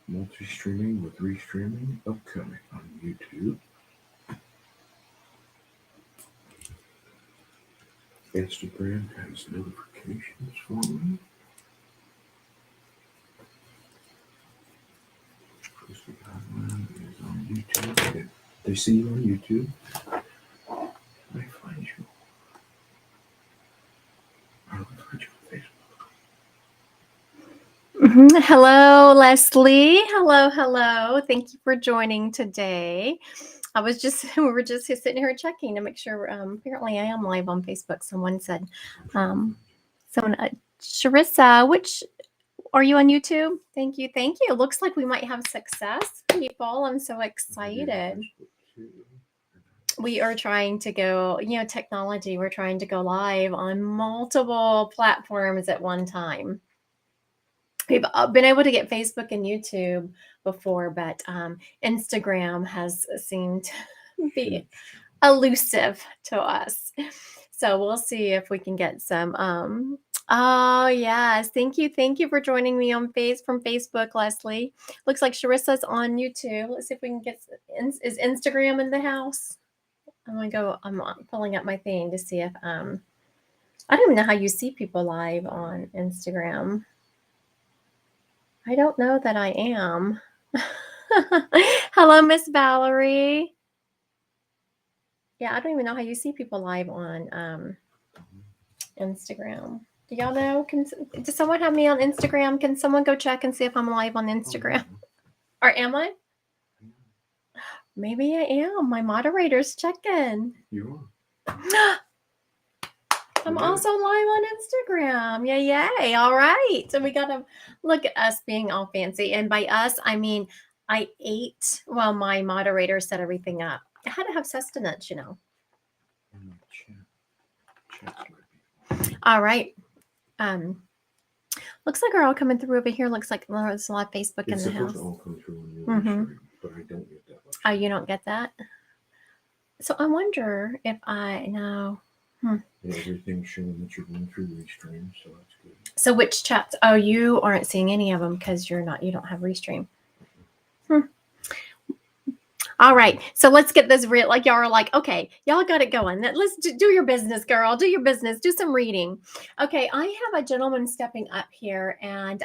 Multi-streaming with restreaming upcoming on YouTube. Instagram has notifications for me. Posting Online is on YouTube. Okay. They see you on YouTube. They find you. How do they find you on Facebook? Hello, Leslie. Hello. Thank you for joining today. We were just sitting here checking to make sure. Apparently, I am live on Facebook. Someone said, Sharissa, which are you on YouTube? Thank you. Looks like we might have success, people. I'm so excited. We are trying to go, technology. We're trying to go live on multiple platforms at one time. We've been able to get Facebook and YouTube before, but Instagram has seemed to be elusive to us. So we'll see if we can get some. Oh yes, thank you for joining me on from Facebook, Leslie. Looks like Sharissa's on YouTube. Let's see if we can get. Is Instagram in the house? I'm pulling up my thing to see if I don't even know how you see people live on Instagram. I don't know that I am. Hello, Miss Valerie. Yeah, I don't even know how you see people live on Instagram. Do y'all know? Does someone have me on Instagram? Can someone go check and see if I'm live on Instagram? Or am I? Maybe I am. My moderator's checking. You are. I'm also live on Instagram. Yay. All right. So we got to look at us being all fancy. And by us, I mean, I ate while my moderator set everything up. I had to have sustenance, All right. Looks like we're all coming through over here. Looks like there's a lot of Facebook in the house. It's all come through on your stream, but I don't get that much. Oh, you don't get that? So I wonder if I know. Everything's showing that you're going through restream, so that's good. So which chats? Oh, you aren't seeing any of them because you don't have restream. All right, so let's get this real. Like y'all are like, okay, y'all got it going. Let's do your business, girl. Do your business. Do some reading. Okay, I have a gentleman stepping up here, and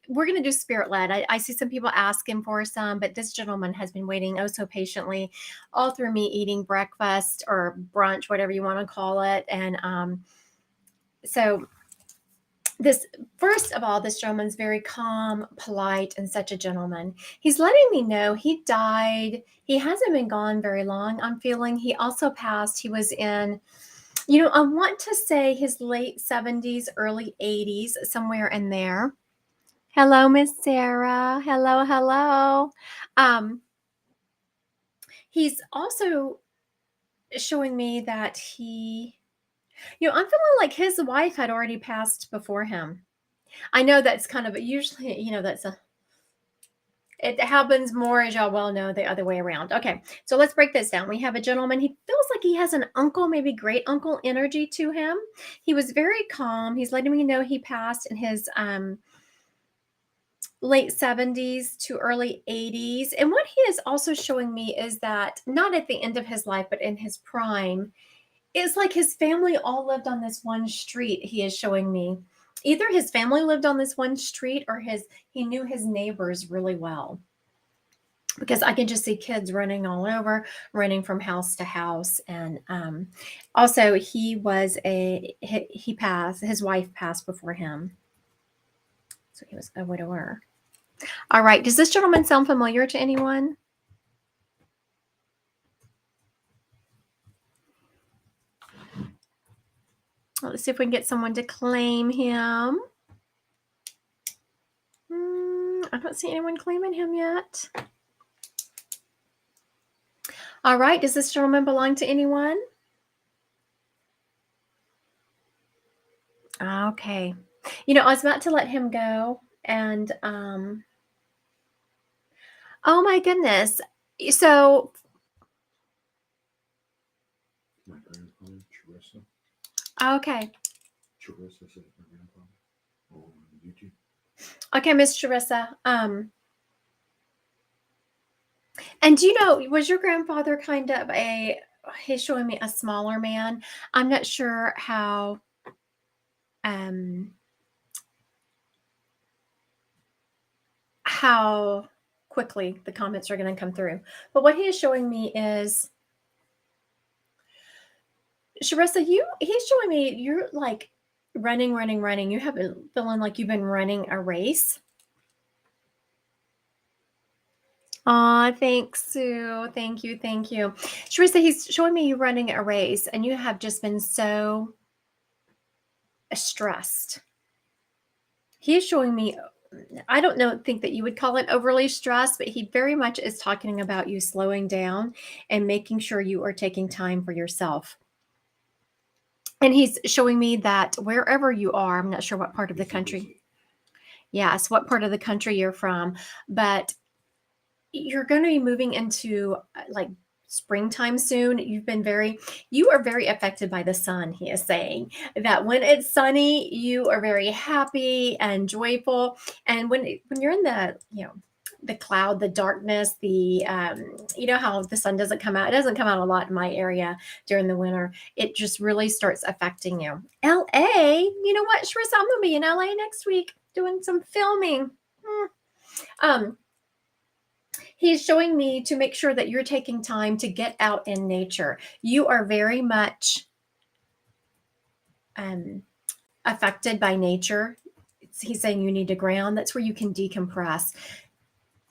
we're going to do spirit led. I see some people asking for some, but this gentleman has been waiting oh so patiently all through me eating breakfast or brunch, whatever you want to call it. And so first of all, this gentleman's very calm, polite, and such a gentleman. He's letting me know he died. He hasn't been gone very long. I'm feeling he also passed. He was in, I want to say his late 70s, early 80s, somewhere in there. Hello, Miss Sarah. Hello. He's also showing me that I'm feeling like his wife had already passed before him. I know that's kind of usually, it happens more, as y'all well know, the other way around. Okay, so let's break this down. We have a gentleman. He feels like he has an uncle, maybe great uncle energy to him. He was very calm. He's letting me know he passed in his late 70s to early 80s. And what he is also showing me is that not at the end of his life, but in his prime, it's like his family all lived on this one street. He is showing me either his family lived on this one street or he knew his neighbors really well, because I can just see kids running all over, running from house to house. And also he passed, his wife passed before him, so he was a widower. All right, does this gentleman sound familiar to anyone? Let's see if we can get someone to claim him. I don't see anyone claiming him yet. All right, does this gentleman belong to anyone? Okay. I was about to let him go, and oh my goodness. So My grandfather, Charissa. Okay. Charissa said my grandfather on YouTube. Okay, Miss Charissa. And do you know, was your grandfather kind of he's showing me a smaller man. I'm not sure um how quickly the comments are going to come through. But what he is showing me is, Sharissa, he's showing me you're like running, running, running. You have been feeling like you've been running a race. Aw, thanks, Sue. Thank you, thank you. Sharissa, he's showing me you running a race and you have just been so stressed. He is showing me, I don't know, think that you would call it overly stressed, but he very much is talking about you slowing down and making sure you are taking time for yourself. And he's showing me that wherever you are, I'm not sure what part of the country. Yes, what part of the country you're from, but you're going to be moving into like springtime soon. You are very affected by the sun. He is saying that when it's sunny, you are very happy and joyful. And when you're in the cloud, the darkness, you know how the sun doesn't come out. It doesn't come out a lot in my area during the winter. It just really starts affecting you. LA, you know what, Sharissa, I'm gonna be in LA next week doing some filming. Um, He's showing me to make sure that you're taking time to get out in nature. You are very much affected by nature. He's saying you need to ground. That's where you can decompress.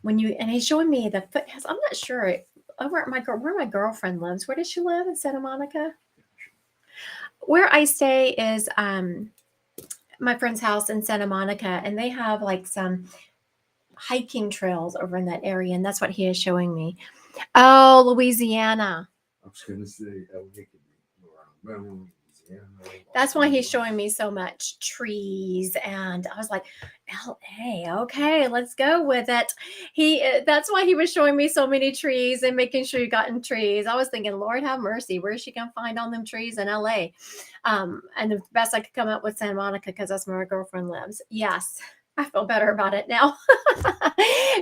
And he's showing me the foot. I'm not sure over at where my girlfriend lives. Where does she live? In Santa Monica. Where I stay is my friend's house in Santa Monica, and they have like some hiking trails over in that area, and that's what he is showing me. Oh, Louisiana. I was going to say, Louisiana. That's why he's showing me so much trees, and I was like, LA, okay, let's go with it. That's why he was showing me so many trees and making sure you got in trees. I was thinking, Lord have mercy, where's she gonna find all them trees in LA? And the best I could come up with Santa Monica because that's where my girlfriend lives. Yes, I feel better about it now.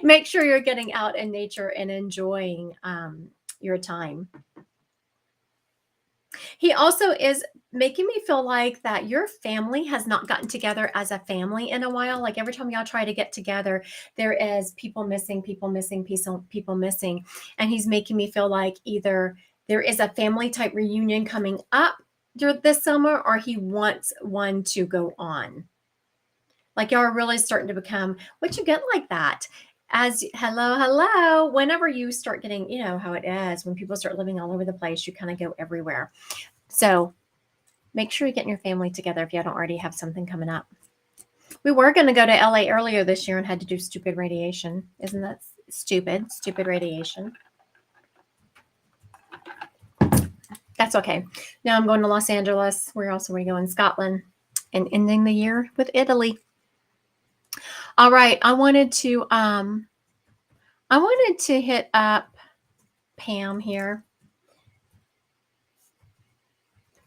Make sure you're getting out in nature and enjoying your time. He also is making me feel like that your family has not gotten together as a family in a while. Like every time y'all try to get together, there is people missing, people missing, people missing. And he's making me feel like either there is a family type reunion coming up this summer or he wants one to go on. Like y'all are really starting to become what you get like that. As hello, whenever you start getting, you know how it is when people start living all over the place, you kind of go everywhere. So make sure you get your family together if you don't already have something coming up. We were going to go to LA earlier this year and had to do stupid radiation. Isn't that stupid? Stupid radiation. That's okay. Now I'm going to Los Angeles. Where else are we going? Scotland. And ending the year with Italy. All right. I wanted to hit up Pam here.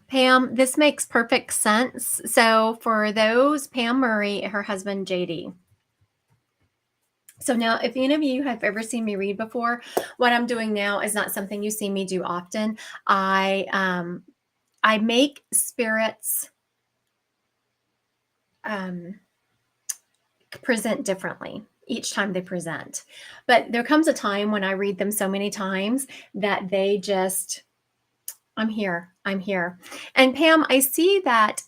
Pam, this makes perfect sense. So for those, Pam Murray, her husband, JD. So now, if any of you have ever seen me read before, what I'm doing now is not something you see me do often. I make spirits present differently each time they present. But there comes a time when I read them so many times that they just, I'm here. And Pam, I see that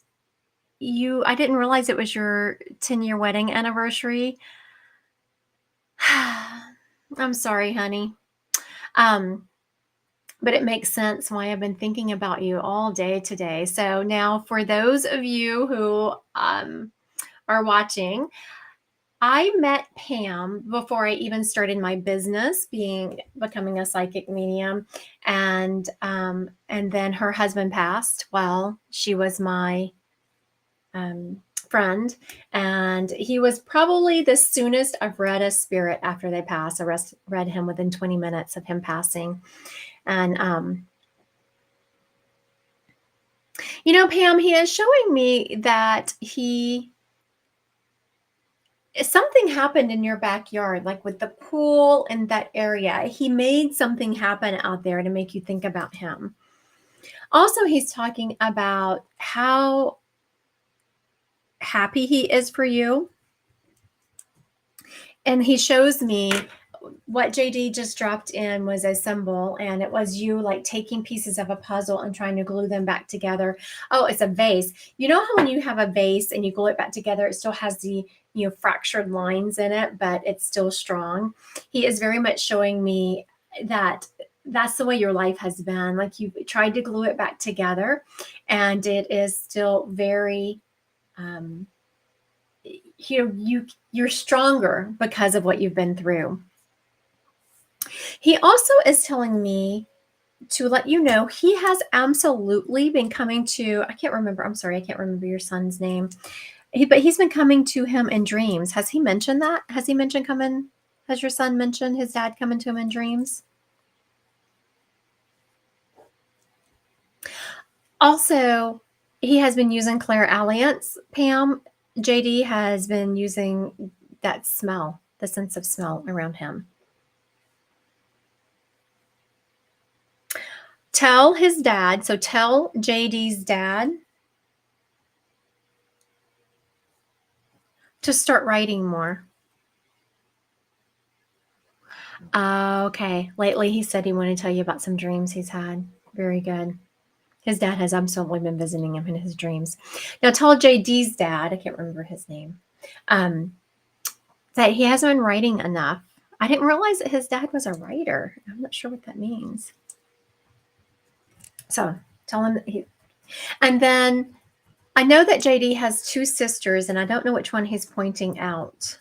I didn't realize it was your 10-year wedding anniversary. I'm sorry, honey. But it makes sense why I've been thinking about you all day today. So now for those of you who are watching, I met Pam before I even started my business, becoming a psychic medium, and then her husband passed while she was my friend, and he was probably the soonest I've read a spirit after they pass. I read him within 20 minutes of him passing, and Pam, he is showing me that he something happened in your backyard, like with the pool and that area. He made something happen out there to make you think about him. Also, he's talking about how happy he is for you. And he shows me what JD just dropped in was a symbol, and it was you like taking pieces of a puzzle and trying to glue them back together. Oh, it's a vase. You know how when you have a vase and you glue it back together, it still has the fractured lines in it, but it's still strong. He is very much showing me that that's the way your life has been. Like you tried to glue it back together, and it is still very you're stronger because of what you've been through. He also is telling me to let you know he has absolutely been coming to, I can't remember, I'm sorry, I can't remember your son's name. But he's been coming to him in dreams. Has he mentioned that? Has he mentioned coming? Has your son mentioned his dad coming to him in dreams? Also, he has been using Claire Alliance, Pam. JD has been using that smell, the sense of smell around him. Tell his dad, so tell JD's dad to start writing more. Okay. Lately, he said he wanted to tell you about some dreams he's had. Very good. His dad has absolutely been visiting him in his dreams. Now, tell JD's dad, I can't remember his name, that he hasn't been writing enough. I didn't realize that his dad was a writer. I'm not sure what that means. So tell him that and then I know that JD has two sisters, and I don't know which one he's pointing out.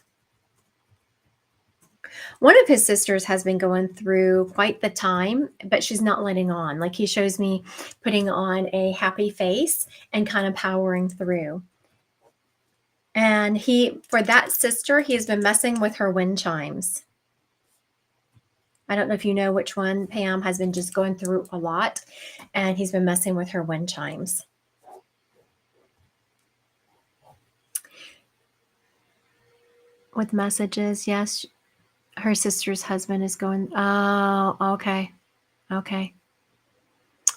One of his sisters has been going through quite the time, but she's not letting on. Like he shows me putting on a happy face and kind of powering through. And for that sister, he has been messing with her wind chimes. I don't know if you know which one. Pam has been just going through a lot, and he's been messing with her wind chimes. With messages, yes. Her sister's husband is going, oh, okay. Okay.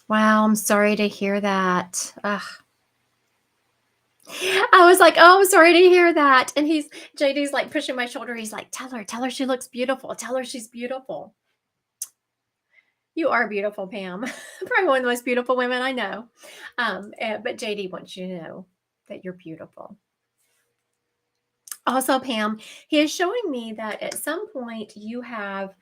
Wow, I'm sorry to hear that. Ugh. I was like, oh, I'm sorry to hear that. And JD's like pushing my shoulder. He's like, tell her she looks beautiful. Tell her she's beautiful. You are beautiful, Pam. Probably one of the most beautiful women I know. But JD wants you to know that you're beautiful. Also, Pam, he is showing me that at some point you have,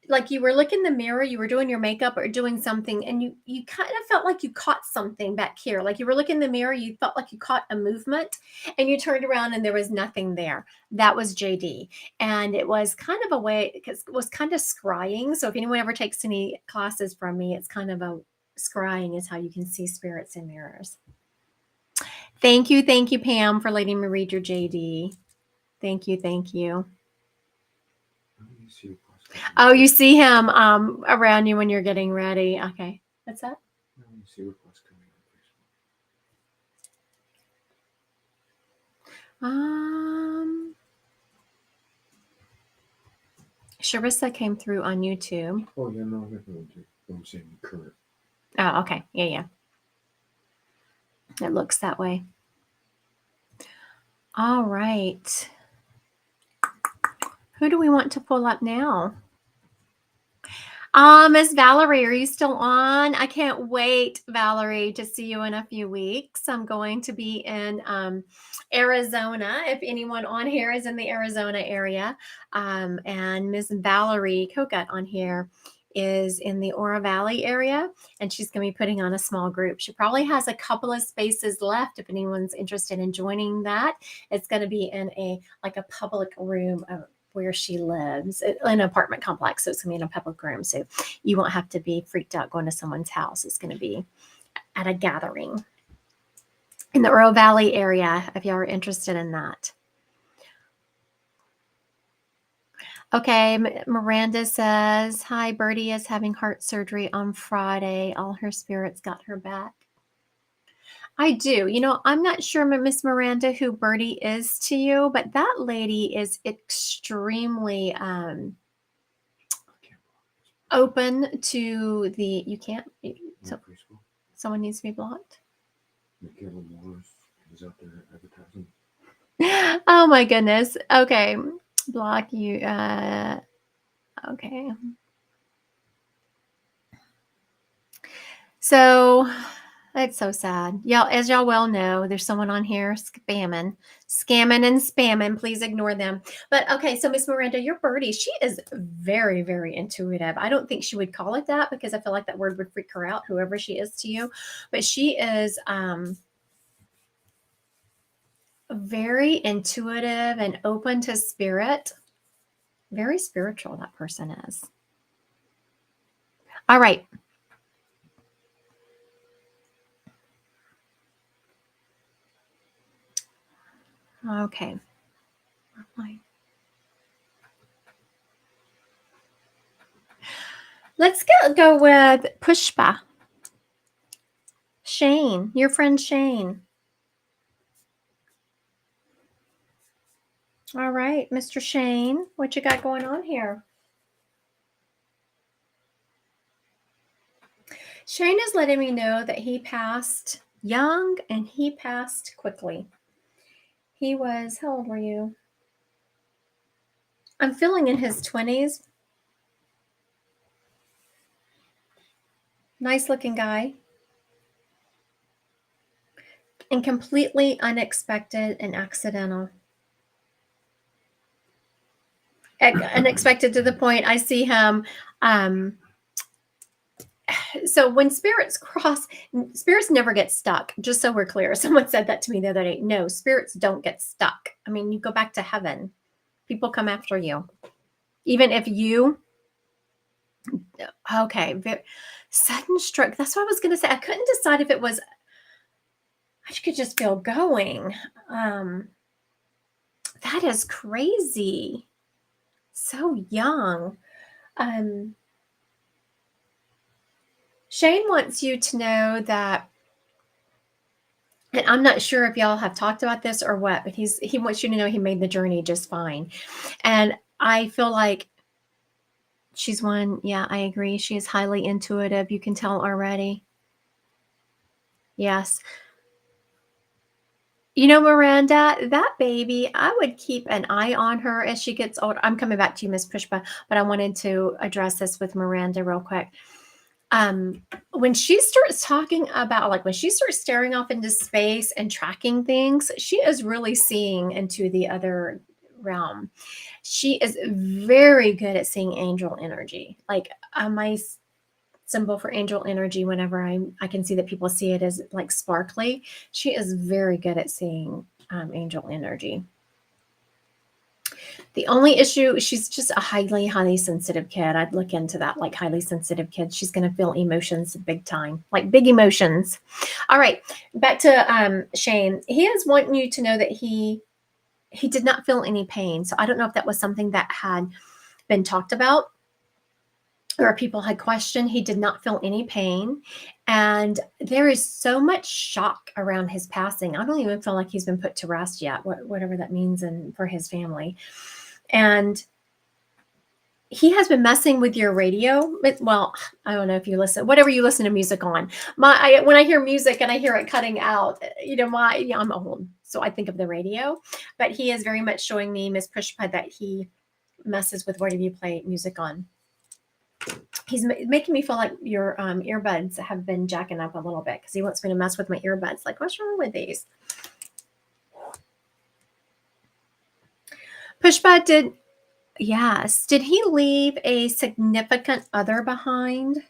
like you were looking in the mirror, you were doing your makeup or doing something, and you kind of felt like you caught something back here. Like you were looking in the mirror, you felt like you caught a movement, and you turned around and there was nothing there. That was JD. And it was kind of a way, because it was kind of scrying. So if anyone ever takes any classes from me, it's kind of a scrying is how you can see spirits in mirrors. Thank you, Pam, for letting me read your JD. Thank you. Oh, you see him around you when you're getting ready. Okay. What's that? Sharissa came through on YouTube. Oh, yeah, no, I'm saying current. Oh, okay. Yeah. It looks that way. All right. Who do we want to pull up now? Miss Valerie, are you still on? I can't wait, Valerie, to see you in a few weeks. I'm going to be in Arizona, if anyone on here is in the Arizona area. And Miss Valerie Kogut on here is in the Oro Valley area, and she's going to be putting on a small group. She probably has a couple of spaces left if anyone's interested in joining that. It's going to be in a public room where she lives, in an apartment complex. So it's going to be in a public room. So you won't have to be freaked out going to someone's house. It's going to be at a gathering in the Oro Valley area, if y'all are interested in that. Okay, Miranda says, hi, Birdie is having heart surgery on Friday. All her spirits got her back. I do. I'm not sure, Miss Miranda, who Birdie is to you, but that lady is extremely open to the. You can't. So someone needs to be blocked. Michaela Morris is out there advertising. Oh my goodness. Okay, block you. Okay. So it's so sad. As y'all well know, there's someone on here scamming and spamming. Please ignore them. But okay, so Miss Miranda, your birdie, she is very, very intuitive. I don't think she would call it that because I feel like that word would freak her out, whoever she is to you. But she is very intuitive and open to spirit. Very spiritual, that person is. All right. Okay. Let's go with Pushpa. Shane, your friend Shane. All right, Mr. Shane, what you got going on here? Shane is letting me know that he passed young and he passed quickly. He was, how old were you? I'm feeling in his 20s. Nice looking guy. And completely unexpected and accidental. Unexpected to the point I see him. So when spirits cross, spirits never get stuck, just so we're clear. Someone said that to me the other day. No, spirits don't get stuck. I mean, you go back to heaven. People come after you. Even if you, okay, sudden stroke. That's what I was going to say. I couldn't decide if it was, I could just feel going. That is crazy. So young. Shane wants you to know that, and I'm not sure if y'all have talked about this or what, but he wants you to know he made the journey just fine. And I feel like she's one. Yeah, I agree. She is highly intuitive. You can tell already. Yes. Miranda, that baby, I would keep an eye on her as she gets older. I'm coming back to you, Miss Pushpa, but I wanted to address this with Miranda real quick. When she starts talking about, like when she starts staring off into space and tracking things, she is really seeing into the other realm. She is very good at seeing angel energy. Like my symbol for angel energy, whenever I can see that people see it as like sparkly, she is very good at seeing angel energy. The only issue, she's just a highly sensitive kid. I'd look into that, like highly sensitive kid. She's going to feel emotions big time, like big emotions. All right, back to Shane. He is wanting you to know that he did not feel any pain. So I don't know if that was something that had been talked about or people had questioned. He did not feel any pain. And there is so much shock around his passing. I don't even feel like he's been put to rest yet, whatever that means for his family. And he has been messing with your radio. Well, I don't know if you listen, whatever you listen to music on. When I hear music and I hear it cutting out, I'm old, so I think of the radio. But he is very much showing me, Miss Pushpa, that he messes with whatever you play music on. He's making me feel like your earbuds have been jacking up a little bit because he wants me to mess with my earbuds. Like, what's wrong with these? Pushpa did. Yes. Did he leave a significant other behind?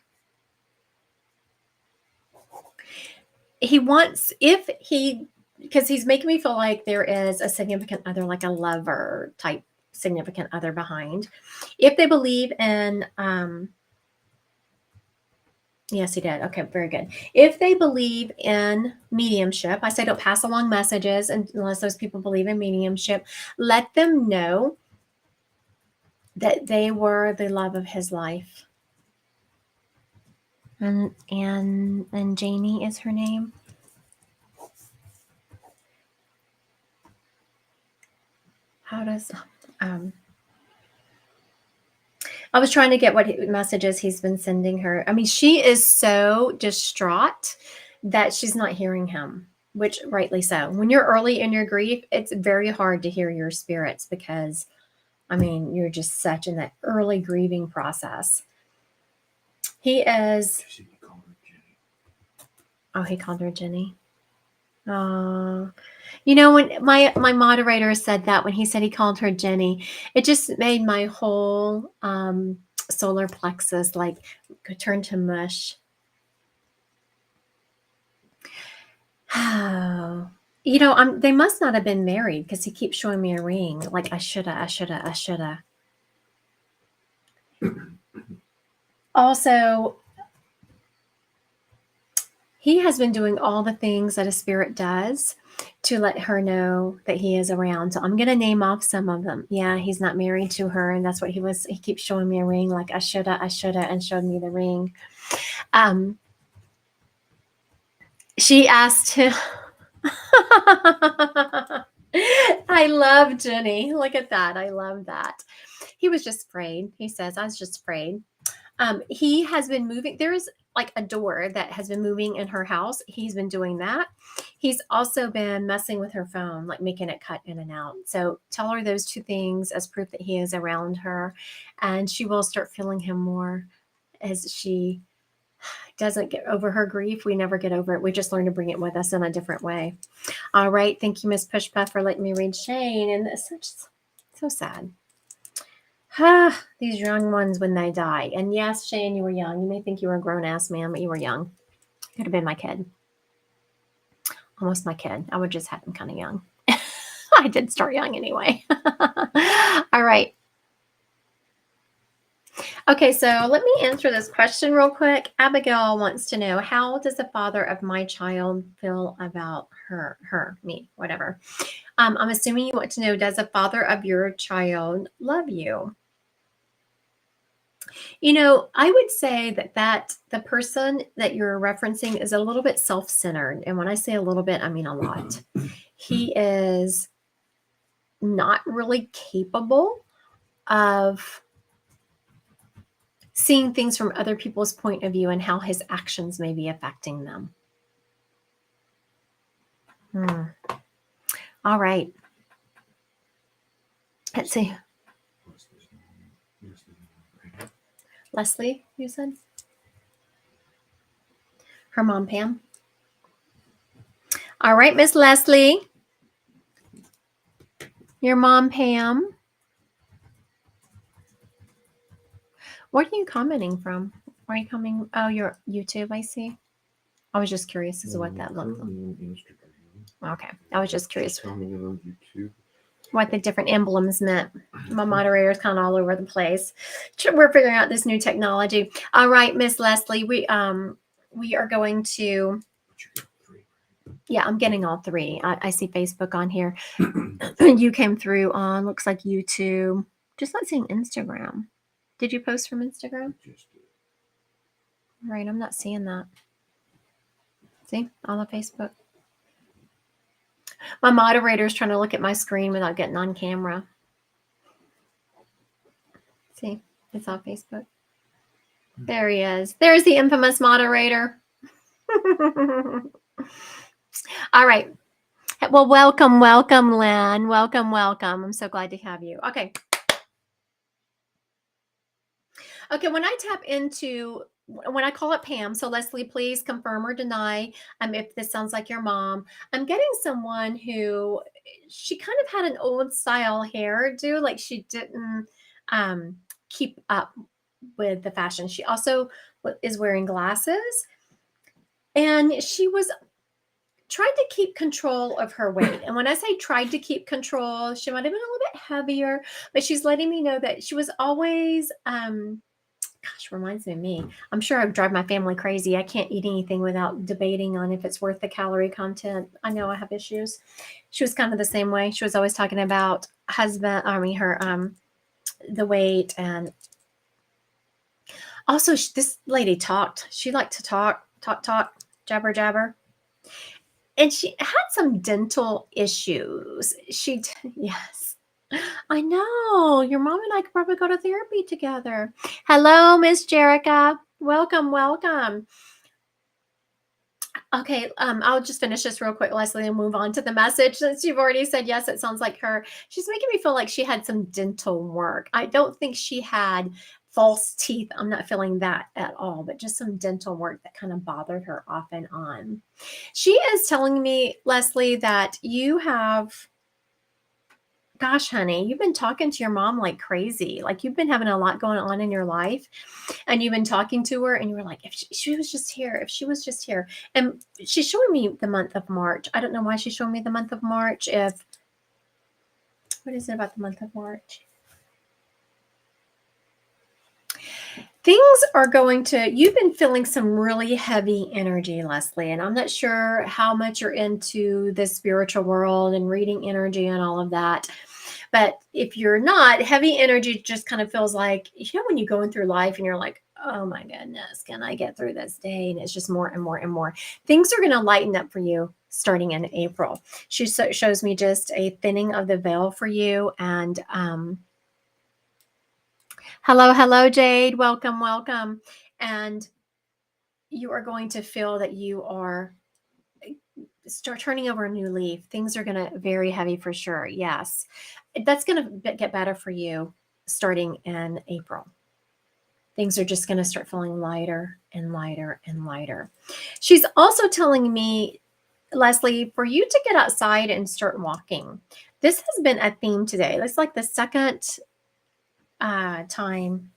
He wants, because he's making me feel like there is a significant other, like a lover type significant other behind. If they believe in, yes, he did. Okay, very good. If they believe in mediumship, I say don't pass along messages unless those people believe in mediumship. Let them know that they were the love of his life. And Janie is her name. how does I was trying to get what messages he's been sending her. I mean, she is so distraught that she's not hearing him, which rightly so. When you're early in your grief, it's very hard to hear your spirits because, I mean, you're just such in that early grieving process. He is. She called her Jenny. Oh, he called her Jenny. You know, when my moderator said that, when he said he called her Jenny, it just made my whole solar plexus like turn to mush. Oh, you know, they must not have been married because he keeps showing me a ring. Like I shoulda. Also, he has been doing all the things that a spirit does to let her know that he is around. So I'm going to name off some of them. Yeah, he's not married to her. And that's what he keeps showing me a ring like I shoulda, and showed me the ring. She asked him. I love Jenny. Look at that. I love that. He was just afraid. He says, I was just afraid. He has been moving. There's like a door that has been moving in her house. He's been doing that. He's also been messing with her phone, like making it cut in and out. So tell her those two things as proof that he is around her, and she will start feeling him more as she doesn't get over her grief. We never get over it. We just learn to bring it with us in a different way. All right. Thank you, Miss Pushpuff, for letting me read Shane. And it's so sad. These young ones when they die. And yes, Shane, you were young. You may think you were a grown-ass man, but you were young. Could have been my kid. Almost my kid. I would just have him kind of young. I did start young anyway. All right. Okay, so let me answer this question real quick. Abigail wants to know, how does the father of my child feel about me, whatever. I'm assuming you want to know, does the father of your child love you? You know, I would say that the person that you're referencing is a little bit self-centered. And when I say a little bit, I mean a lot. He is not really capable of seeing things from other people's point of view and how his actions may be affecting them. All right. Let's see. Leslie, you said? Her mom, Pam. All right, Miss Leslie. Your mom, Pam. Where are you commenting from? Where are you coming? Oh, your YouTube, I see. I was just curious as to what that looked like. Okay. I was just curious what the different emblems meant. My moderator's kind of all over the place. We're figuring out this new technology. All right, Miss Leslie, we are going to. Yeah, I'm getting all three. I see Facebook on here. You came through on, looks like YouTube. Just not seeing Instagram. Did you post from Instagram? Right, I'm not seeing that. See, on the Facebook. My moderator's trying to look at my screen without getting on camera. See, it's on Facebook. There he is. There's the infamous moderator. All right. Well, welcome, Lynn. Welcome. I'm so glad to have you. Okay. Okay, when I tap into, when I call it Pam, so Leslie, please confirm or deny if this sounds like your mom. I'm getting someone who, she kind of had an old style hairdo, like she didn't keep up with the fashion. She also is wearing glasses, and she was tried to keep control of her weight. And when I say tried to keep control, she might have been a little bit heavier, but she's letting me know that she was always, gosh, reminds me of me. I'm sure I would drive my family crazy. I can't eat anything without debating on if it's worth the calorie content. I know I have issues. She was kind of the same way. She was always talking about her, the weight. And also this lady talked. She liked to talk, jabber. And she had some dental issues. Yes. I know. Your mom and I could probably go to therapy together. Hello, Miss Jerica. Welcome, welcome. Okay, I'll just finish this real quick, Leslie, and move on to the message. Since you've already said yes, it sounds like her. She's making me feel like she had some dental work. I don't think she had false teeth. I'm not feeling that at all, but just some dental work that kind of bothered her off and on. She is telling me, Leslie, that you have, gosh, honey, you've been talking to your mom like crazy. Like you've been having a lot going on in your life, and you've been talking to her, and you were like, if she was just here, if she was just here. And she's showing me the month of March. I don't know why she's showing me the month of March. What is it about the month of March? Things are going to, you've been feeling some really heavy energy, Leslie, and I'm not sure how much you're into the spiritual world and reading energy and all of that. But if you're not, heavy energy just kind of feels like, when you're going through life and you're like, oh my goodness, can I get through this day? And it's just more and more and more. Things are going to lighten up for you starting in April. She shows me just a thinning of the veil for you. And hello, Jade. Welcome, welcome. And you are going to feel that you are start turning over a new leaf. Things are going to very heavy for sure. Yes. That's going to get better for you starting in April. Things are just going to start feeling lighter and lighter and lighter. She's also telling me, Leslie, for you to get outside and start walking. This has been a theme today. It's like the second time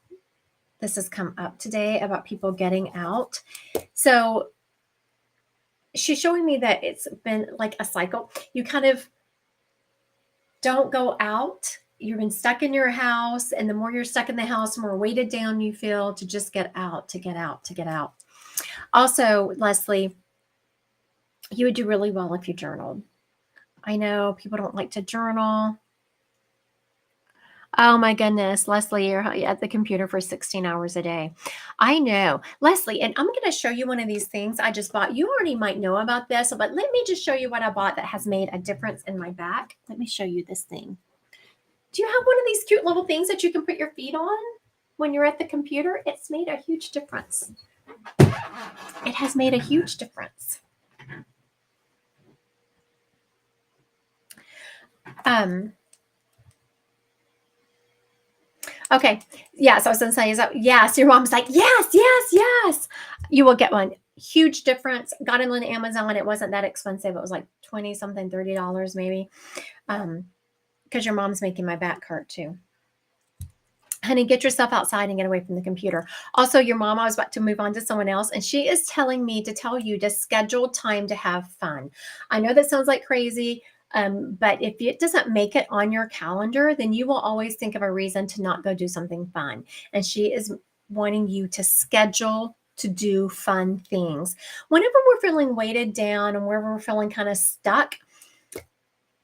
this has come up today about people getting out. So she's showing me that it's been like a cycle. You kind of don't go out. You've been stuck in your house, and the more you're stuck in the house, the more weighted down you feel to just get out, to get out, to get out. Also, Leslie, you would do really well if you journaled. I know people don't like to journal. Oh my goodness, Leslie, you're at the computer for 16 hours a day. I know. Leslie, and I'm going to show you one of these things I just bought. You already might know about this, but let me just show you what I bought that has made a difference in my back. Let me show you this thing. Do you have one of these cute little things that you can put your feet on when you're at the computer? It's made a huge difference. It has made a huge difference. Okay. Yes, I was going to say, yes, your mom's like, yes. You will get one. Huge difference. Got it on Amazon. It wasn't that expensive. It was like 20 something, $30 maybe. Because your mom's making my back hurt too. Honey, get yourself outside and get away from the computer. Also, your mom, I was about to move on to someone else, and she is telling me to tell you to schedule time to have fun. I know that sounds like crazy, but if it doesn't make it on your calendar, then you will always think of a reason to not go do something fun. And she is wanting you to schedule to do fun things. Whenever we're feeling weighted down and where we're feeling kind of stuck,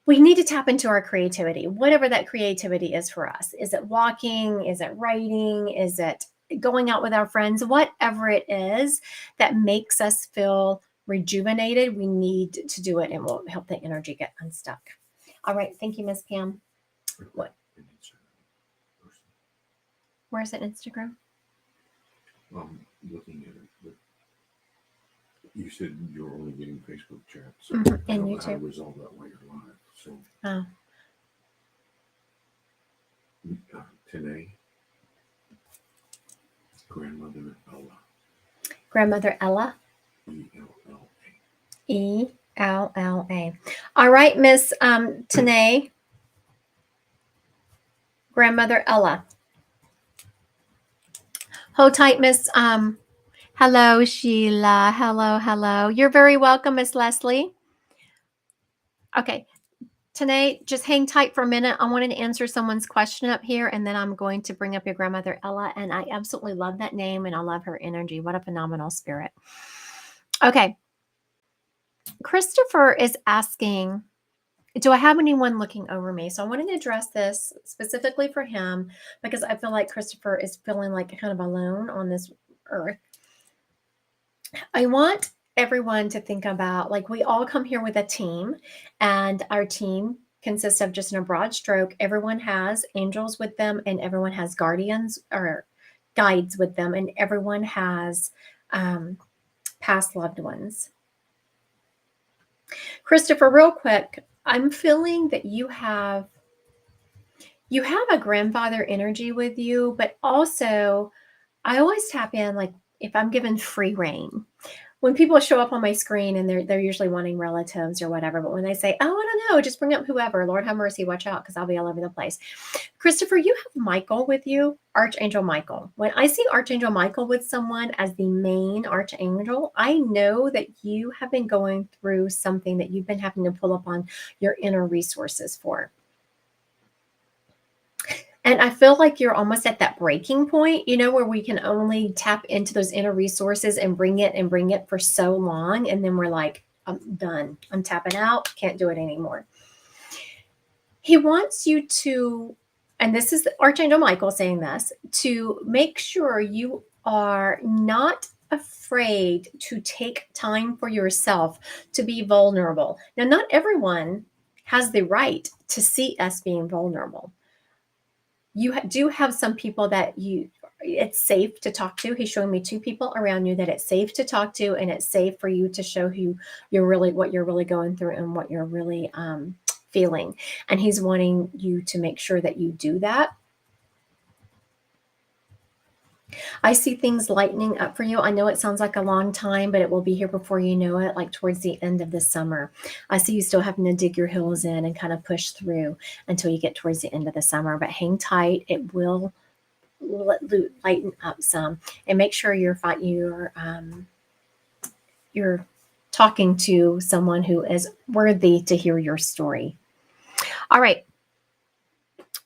we need to tap into our creativity, whatever that creativity is for us. Is it walking? Is it writing? Is it going out with our friends? Whatever it is that makes us feel rejuvenated, we need to do it, and will help the energy get unstuck. All right. Thank you, Miss Pam. What? Where's it, Instagram? Looking at it, but you said you're only getting Facebook chat, so And I don't know YouTube. how to resolve that while you're live. So, today, grandmother Ella. Grandmother Ella. ELLA. ELLA. All right, Miss Tanae. Grandmother Ella. Hold tight, Miss. Hello, Sheila. Hello. You're very welcome, Miss Leslie. Okay. Tanae, just hang tight for a minute. I wanted to answer someone's question up here, and then I'm going to bring up your grandmother Ella. And I absolutely love that name, and I love her energy. What a phenomenal spirit. Okay. Christopher is asking, do I have anyone looking over me? So I wanted to address this specifically for him because I feel like Christopher is feeling like kind of alone on this earth. I want everyone to think about, like, we all come here with a team, and our team consists of, just in a broad stroke, everyone has angels with them, and everyone has guardians or guides with them, and everyone has past loved ones. Christopher, real quick, I'm feeling that you have a grandfather energy with you, but also I always tap in, like, if I'm given free reign. When people show up on my screen and they're usually wanting relatives or whatever, but when they say, "Oh, I don't know, just bring up whoever," Lord have mercy, watch out, because I'll be all over the place. Christopher, you have Michael with you, Archangel Michael. When I see Archangel Michael with someone as the main archangel, I know that you have been going through something that you've been having to pull upon your inner resources for. And I feel like you're almost at that breaking point, where we can only tap into those inner resources and bring it for so long. And then we're like, I'm done. I'm tapping out. Can't do it anymore. He wants you to, and this is Archangel Michael saying this, to make sure you are not afraid to take time for yourself to be vulnerable. Now, not everyone has the right to see us being vulnerable. You do have some people that it's safe to talk to. He's showing me 2 people around you that it's safe to talk to, and it's safe for you to show what you're really going through and what you're really feeling. And he's wanting you to make sure that you do that. I see things lightening up for you. I know it sounds like a long time, but it will be here before you know it, like towards the end of the summer. I see you still having to dig your heels in and kind of push through until you get towards the end of the summer, but hang tight. It will lighten up some, and make sure you're talking to someone who is worthy to hear your story. All right.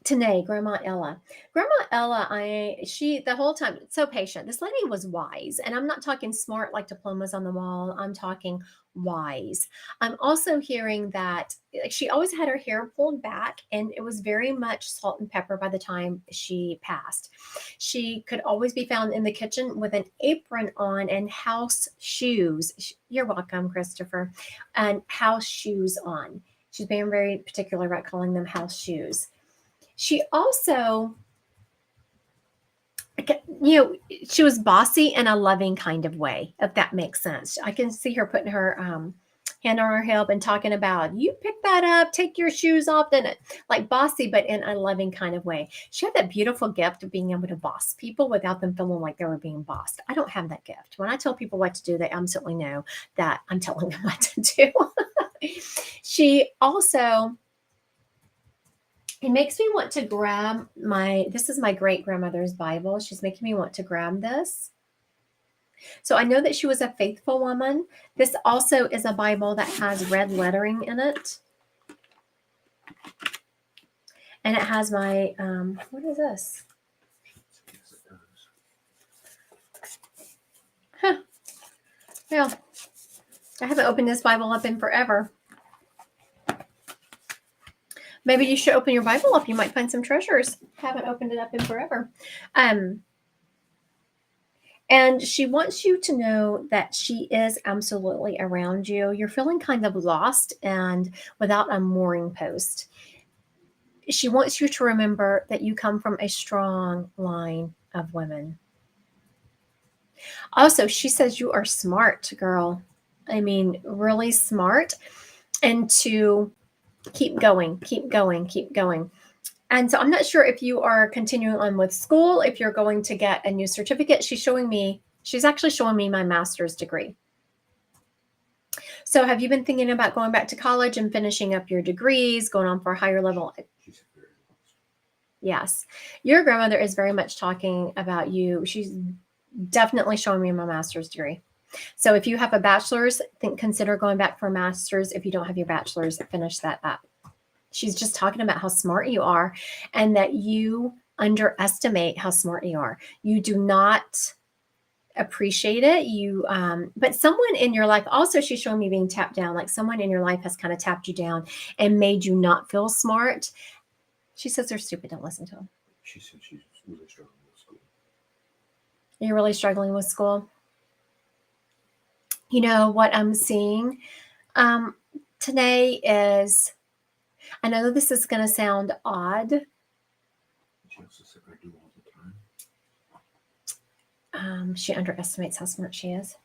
Tanae, Grandma Ella. Grandma Ella, the whole time, so patient. This lady was wise. And I'm not talking smart like diplomas on the wall. I'm talking wise. I'm also hearing that she always had her hair pulled back, and it was very much salt and pepper by the time she passed. She could always be found in the kitchen with an apron on and house shoes. You're welcome, Christopher. And house shoes on. She's being very particular about calling them house shoes. She also, she was bossy in a loving kind of way, if that makes sense. I can see her putting her hand on her hip and talking about, you pick that up, take your shoes off, then like bossy, but in a loving kind of way. She had that beautiful gift of being able to boss people without them feeling like they were being bossed. I don't have that gift. When I tell people what to do, they absolutely know that I'm telling them what to do. She also... It makes me want to grab this is my great grandmother's Bible. She's making me want to grab this. So I know that she was a faithful woman. This also is a Bible that has red lettering in it. And it has my, what is this? Huh. Yeah. I haven't opened this Bible up in forever. Maybe you should open your Bible up. You might find some treasures. Haven't opened it up in forever. And she wants you to know that she is absolutely around you. You're feeling kind of lost and without a mooring post. She wants you to remember that you come from a strong line of women. Also, she says you are smart, girl. I mean, really smart. And to keep going, keep going, keep going. And so I'm not sure if you are continuing on with school, if you're going to get a new certificate. She's actually showing me my master's degree. So have you been thinking about going back to college and finishing up your degrees, going on for a higher level? Yes. Your grandmother is very much talking about you. She's definitely showing me my master's degree. So if you have a bachelor's, consider going back for a master's. If you don't have your bachelor's, finish that up. She's just talking about how smart you are and that you underestimate how smart you are. You do not appreciate it. But someone in your life, also she's showing me being tapped down, like someone in your life has kind of tapped you down and made you not feel smart. She says they're stupid. Don't listen to them. She said she's really struggling with school. You're really struggling with school? You know what I'm seeing today is I know this is going to sound odd. She also said I do all the time. She underestimates how smart she is.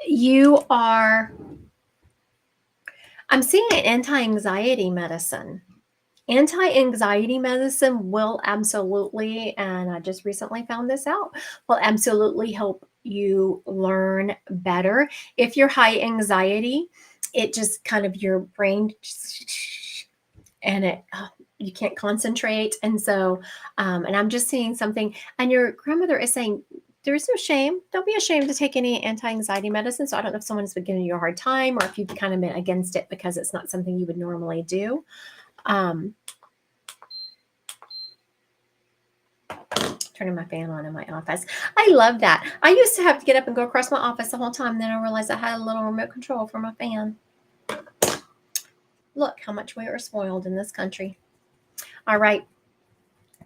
You are, I'm seeing an anti-anxiety medicine. Anti-anxiety medicine will absolutely, and I just recently found this out, will absolutely help you learn better. If you're high anxiety, it just kind of your brain and it you can't concentrate. And so, and I'm just seeing something, and your grandmother is saying, there is no shame. Don't be ashamed to take any anti-anxiety medicine. So I don't know if someone's been giving you a hard time or if you've kind of been against it because it's not something you would normally do. Turning my fan on in my office. I love that. I used to have to get up and go across my office the whole time. Then I realized I had a little remote control for my fan. Look how much we are spoiled in this country. All right.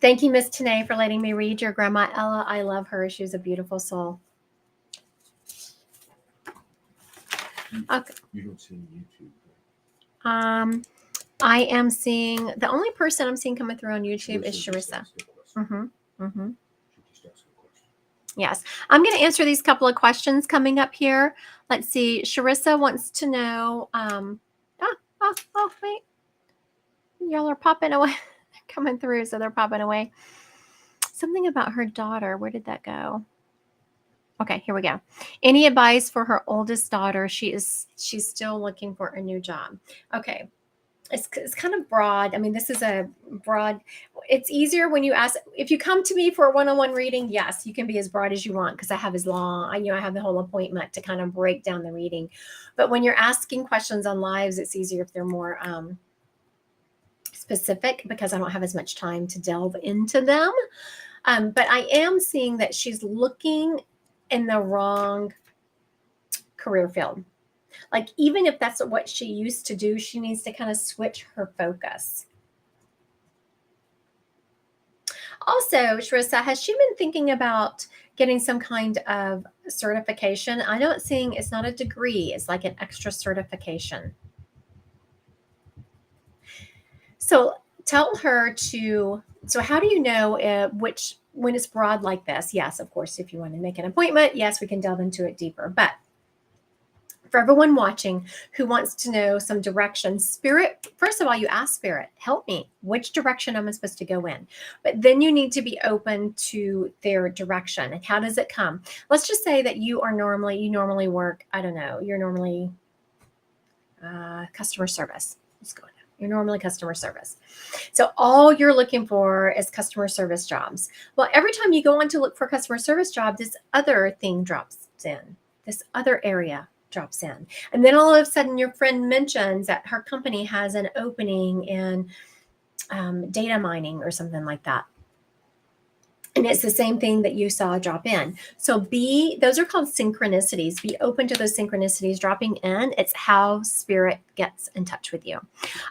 Thank you, Miss Tanae, for letting me read your Grandma Ella. I love her. She was a beautiful soul. Okay. You don't see YouTube. I am seeing, the only person I'm seeing coming through on YouTube is Sharissa. Yes. I'm going to answer these couple of questions coming up here. Let's see. Sharissa wants to know, wait. Y'all are popping away. They're coming through, so they're popping away. Something about her daughter. Where did that go? Okay, here we go. Any advice for her oldest daughter? She's still looking for a new job. Okay. It's kind of broad. I mean, this is a broad, it's easier when you ask, if you come to me for a one-on-one reading, yes, you can be as broad as you want because I have as long, I have the whole appointment to kind of break down the reading. But when you're asking questions on lives, it's easier if they're more specific because I don't have as much time to delve into them. But I am seeing that she's looking in the wrong career field. Like, even if that's what she used to do, she needs to kind of switch her focus. Also, Sharissa, has she been thinking about getting some kind of certification? I know it's saying it's not a degree. It's like an extra certification. So tell her to, so how do you know when it's broad like this? Yes, of course, if you want to make an appointment, yes, we can delve into it deeper. But for everyone watching who wants to know some direction, Spirit, first of all, you ask Spirit, help me. Which direction am I supposed to go in? But then you need to be open to their direction. And how does it come? Let's just say that you normally work, I don't know, you're normally customer service. Let's go. You're normally customer service. So all you're looking for is customer service jobs. Well, every time you go on to look for customer service job, this other thing drops in, this other area drops in. And then all of a sudden your friend mentions that her company has an opening in data mining or something like that. And it's the same thing that you saw drop in. So those are called synchronicities. Be open to those synchronicities dropping in. It's how Spirit gets in touch with you.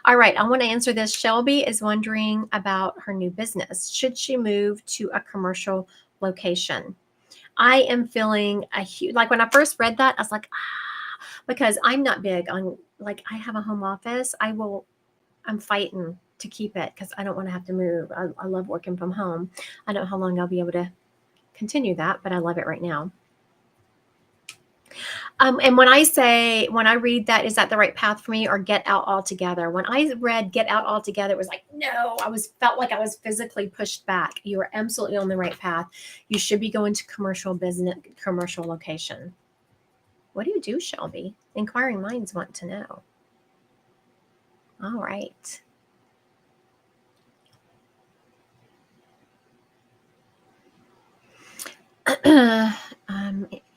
All right, I want to answer this. Shelby is wondering about her new business. Should she move to a commercial location? I am feeling a huge, like when I first read that, I was like, because I'm not big on, like, I have a home office. I'm fighting to keep it because I don't want to have to move. I love working from home. I don't know how long I'll be able to continue that, but I love it right now. And when I read that, is that the right path for me, or get out altogether? When I read get out altogether, it was like, no, felt like I was physically pushed back. You are absolutely on the right path. You should be going to commercial location. What do you do, Shelby? Inquiring minds want to know. All right.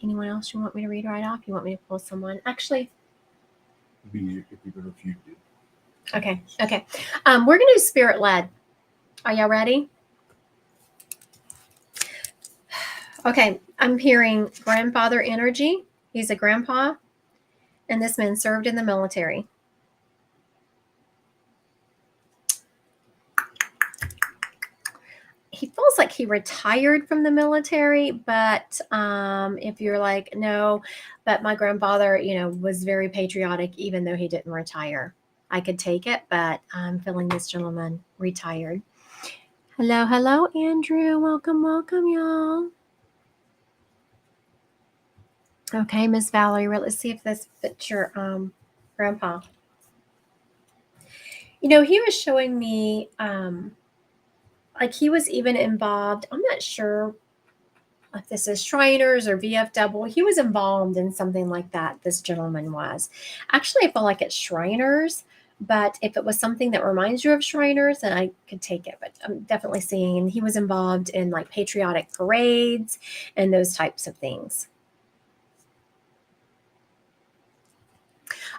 Anyone else you want me to read right off? You want me to pull someone? Actually, it'd be easier if you did. Okay. We're going to do spirit led. Are y'all ready? Okay. I'm hearing grandfather energy. He's a grandpa, and this man served in the military. He feels like he retired from the military, but if you're like, no, but my grandfather, was very patriotic, even though he didn't retire. I could take it, but I'm feeling this gentleman retired. Hello, Andrew. Welcome, y'all. Okay, Miss Valerie, let's see if this fits your grandpa. He was showing me like he was even involved. I'm not sure if this is Shriners or VFW. He was involved in something like that. This gentleman was. Actually, I feel like it's Shriners, but if it was something that reminds you of Shriners, then I could take it. But I'm definitely seeing he was involved in like patriotic parades and those types of things.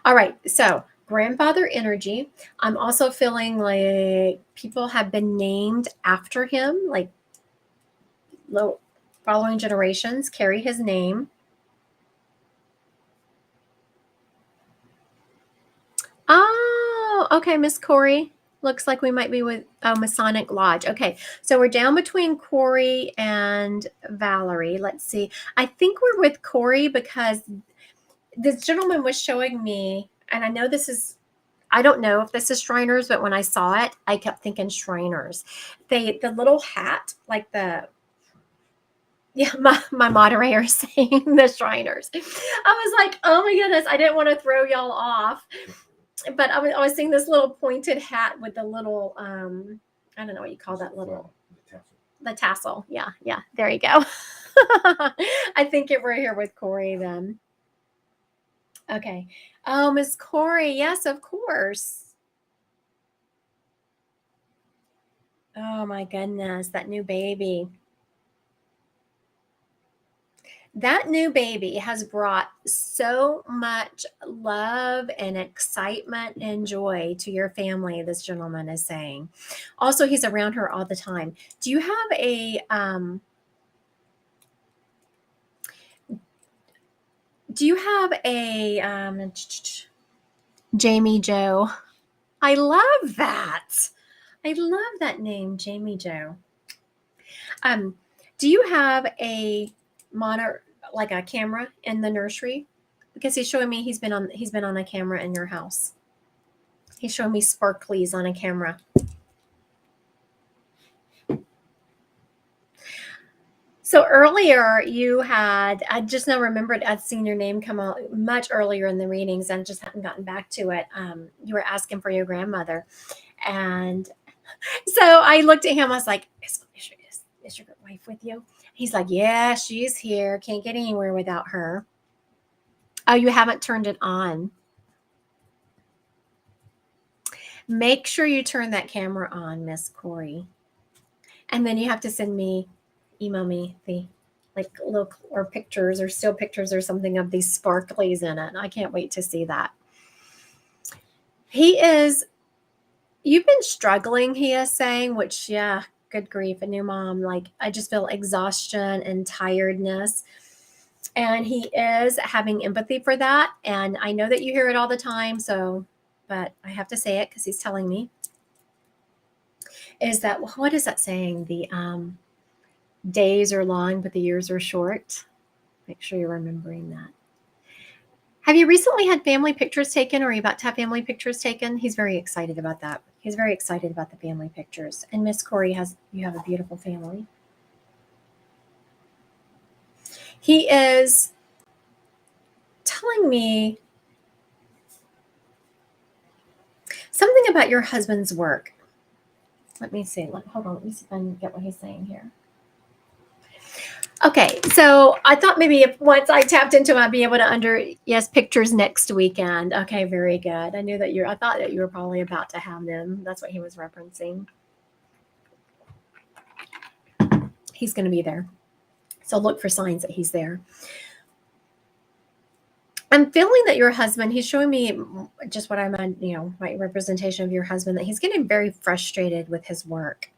All right, so grandfather energy. I'm also feeling like people have been named after him, like following generations carry his name. Oh, okay, Miss Corey. Looks like we might be with Masonic Lodge. Okay, so we're down between Corey and Valerie. Let's see. I think we're with Corey because this gentleman was showing me, and I know this is, I don't know if this is Shriners, but when I saw it, I kept thinking Shriners. The little hat, like my moderator is saying the Shriners. I was like, oh my goodness, I didn't want to throw y'all off. But I was seeing this little pointed hat with the little, I don't know what you call that little, the tassel. Yeah, there you go. I think we're here with Corey then. Okay. Oh, Miss Corey. Yes, of course. Oh my goodness, that new baby. That new baby has brought so much love and excitement and joy to your family, this gentleman is saying. Also, he's around her all the time. Do you have a Jamie Joe? I love that. I love that name, Jamie Joe. Do you have a monitor, like a camera in the nursery? Because he's showing me he's been on a camera in your house. He's showing me sparklies on a camera. So earlier you had, I just now remembered I'd seen your name come out much earlier in the readings and just hadn't gotten back to it. You were asking for your grandmother. And so I looked at him, I was like, is your wife with you? He's like, yeah, she's here. Can't get anywhere without her. Oh, you haven't turned it on. Make sure you turn that camera on, Miss Corey. And then you have to email me the look or pictures or still pictures or something of these sparklies in it. I can't wait to see that. You've been struggling, he is saying, which, yeah, good grief, a new mom. Like, I just feel exhaustion and tiredness. And he is having empathy for that. And I know that you hear it all the time. But I have to say it because he's telling me. Is that, what is that saying? The days are long, but the years are short. Make sure you're remembering that. Have you recently had family pictures taken, or are you about to have family pictures taken? He's very excited about that. He's very excited about the family pictures. And Miss Corey, you have a beautiful family. He is telling me something about your husband's work. Let me see. Hold on. Let me see if I can get what he's saying here. Okay, so I thought maybe if once I tapped into him, I'd be able to pictures next weekend. Okay, very good. I thought that you were probably about to have them. That's what he was referencing. He's going to be there. So look for signs that he's there. I'm feeling that your husband, he's showing me just what I'm on, my representation of your husband, that he's getting very frustrated with his work.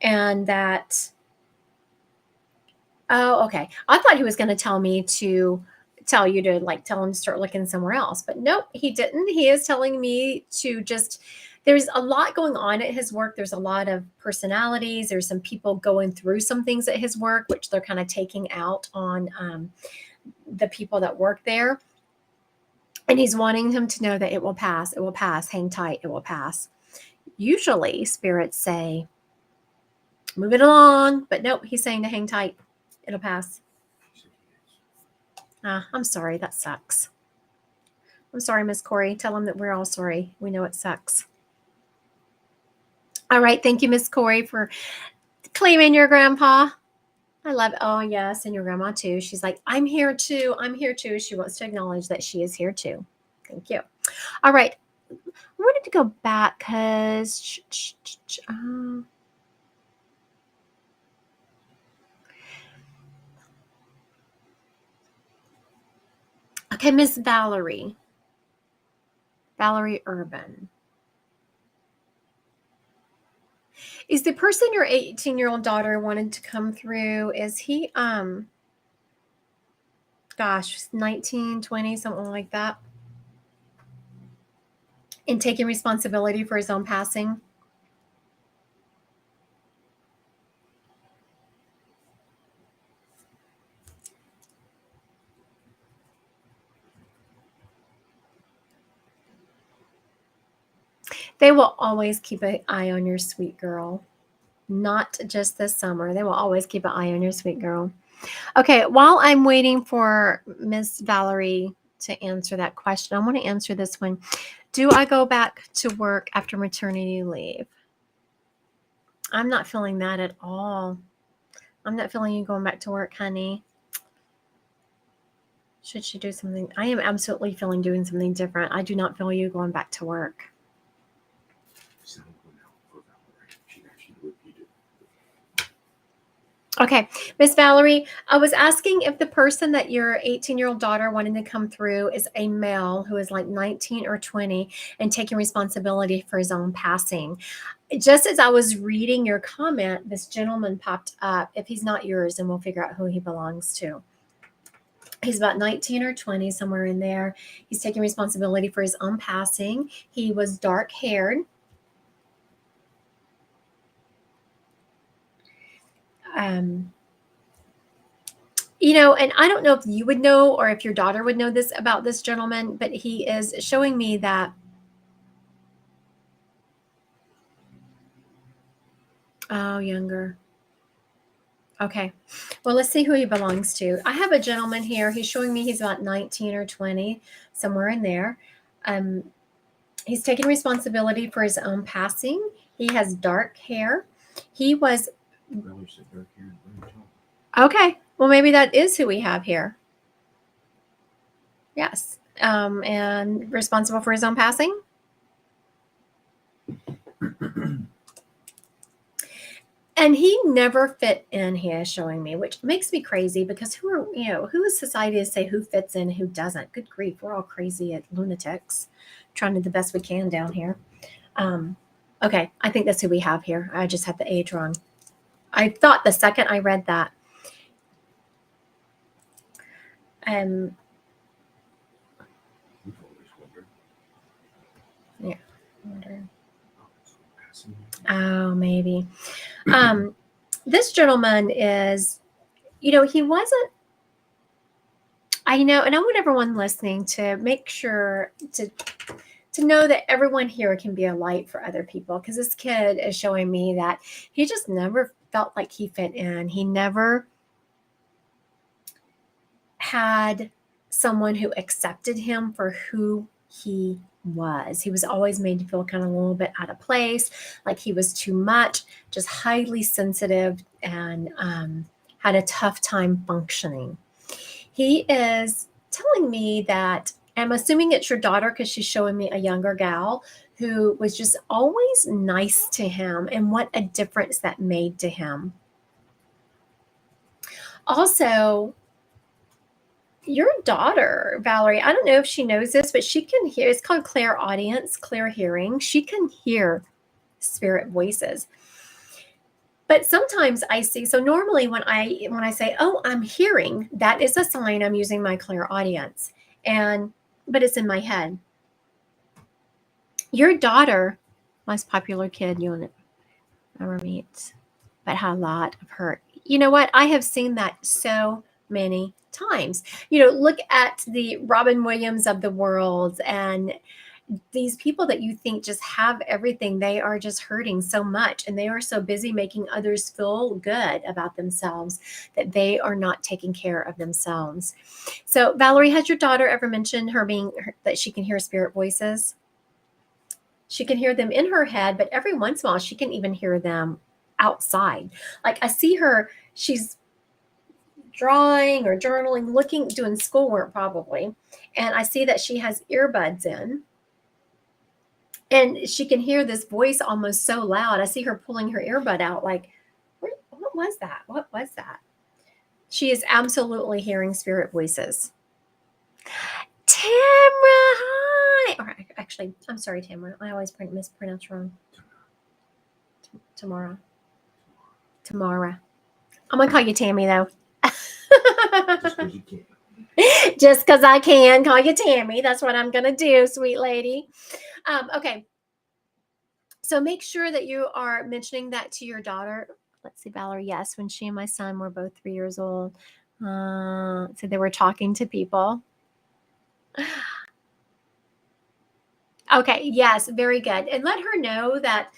And that, oh, okay. I thought he was going to tell you to tell him to start looking somewhere else. But nope, he didn't. He is telling me to there's a lot going on at his work. There's a lot of personalities. There's some people going through some things at his work, which they're kind of taking out on the people that work there. And he's wanting him to know that it will pass. It will pass. Hang tight. It will pass. Usually, spirits say, move it along. But nope, he's saying to hang tight. It'll pass. I'm sorry. That sucks. I'm sorry, Miss Corey. Tell him that we're all sorry. We know it sucks. All right. Thank you, Miss Corey, for claiming your grandpa. I love it. Oh, yes. And your grandma, too. She's like, I'm here, too. I'm here, too. She wants to acknowledge that she is here, too. Thank you. All right. I wanted to go back because... okay, Miss Valerie. Valerie Urban. Is the person your 18-year-old daughter wanted to come through, is he, gosh, 19, 20, something like that? And taking responsibility for his own passing? They will always keep an eye on your sweet girl. Not just this summer. They will always keep an eye on your sweet girl. Okay, while I'm waiting for Miss Valerie to answer that question, I want to answer this one. Do I go back to work after maternity leave? I'm not feeling that at all. I'm not feeling you going back to work, honey. Should she do something? I am absolutely feeling doing something different. I do not feel you going back to work. Okay, Miss Valerie, I was asking if the person that your 18-year-old daughter wanted to come through is a male who is like 19 or 20 and taking responsibility for his own passing. Just as I was reading your comment, this gentleman popped up. If he's not yours, then we'll figure out who he belongs to. He's about 19 or 20, somewhere in there. He's taking responsibility for his own passing. He was dark-haired. And I don't know if you would know or if your daughter would know this about this gentleman, but he is showing me that. Oh, younger. Okay. Well, let's see who he belongs to. I have a gentleman here. He's showing me he's about 19 or 20, somewhere in there. He's taking responsibility for his own passing. He has dark hair. He was. Okay. Well, maybe that is who we have here. Yes. And responsible for his own passing. And he never fit in, he is showing me, which makes me crazy because who is society to say who fits in, who doesn't? Good grief. We're all crazy lunatics trying to do the best we can down here. Okay. I think that's who we have here. I just had the age wrong. I thought the second I read that. Yeah. Oh, maybe. This gentleman is, he wasn't, I know, and I want everyone listening to make sure to know that everyone here can be a light for other people, because this kid is showing me that he just never felt like he fit in. He never had someone who accepted him for who he was. He was always made to feel kind of a little bit out of place, like he was too much, just highly sensitive, and had a tough time functioning. He is telling me that, I'm assuming it's your daughter because she's showing me a younger gal who was just always nice to him, and what a difference that made to him. Also, your daughter, Valerie, I don't know if she knows this, but she can hear. It's called clairaudience, clear hearing. She can hear spirit voices. But sometimes I see, so normally when I say, oh, I'm hearing, that is a sign I'm using my clairaudience. But it's in my head. Your daughter, most popular kid you'll ever meet, but had a lot of hurt. You know what? I have seen that so many times. You know, look at the Robin Williams of the world and these people that you think just have everything. They are just hurting so much, and they are so busy making others feel good about themselves that they are not taking care of themselves. So, Valerie, has your daughter ever mentioned that she can hear spirit voices? She can hear them in her head, but every once in a while she can even hear them outside. Like I see her, she's drawing or journaling, looking, doing schoolwork probably, and I see that she has earbuds in. And she can hear this voice almost so loud. I see her pulling her earbud out like, what was that? What was that? She is absolutely hearing spirit voices. Tamara, hi. Or actually, I'm sorry, Tamara. I always mispronounce wrong. Tamara. I'm going to call you Tammy, though. Just because you can. Just because I can call you Tammy. That's what I'm going to do, sweet lady. Okay. So make sure that you are mentioning that to your daughter. Let's see, Valerie. Yes, when she and my son were both 3 years old. So they were talking to people. Okay. Yes. Very good. And let her know that.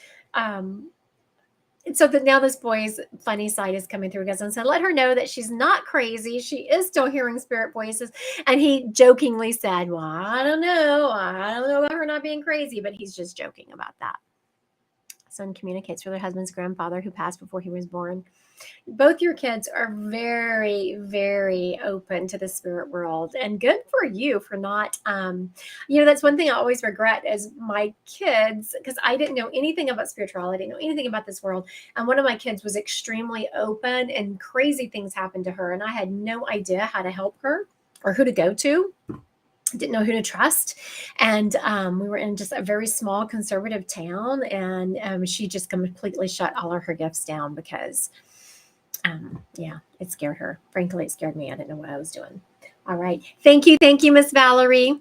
So that now this boy's funny side is coming through because I said, let her know that she's not crazy. She is still hearing spirit voices. And he jokingly said, well, I don't know about her not being crazy, but he's just joking about that. Son communicates with her husband's grandfather who passed before he was born. Both your kids are very, very open to the spirit world, and good for you for not, that's one thing I always regret as my kids, because I didn't know anything about spirituality, didn't know anything about this world. And one of my kids was extremely open and crazy things happened to her. And I had no idea how to help her or who to go to. Didn't know who to trust. And we were in just a very small conservative town, and she just completely shut all of her gifts down because it scared her. Frankly, it scared me. I didn't know what I was doing. All right. Thank you, Miss Valerie.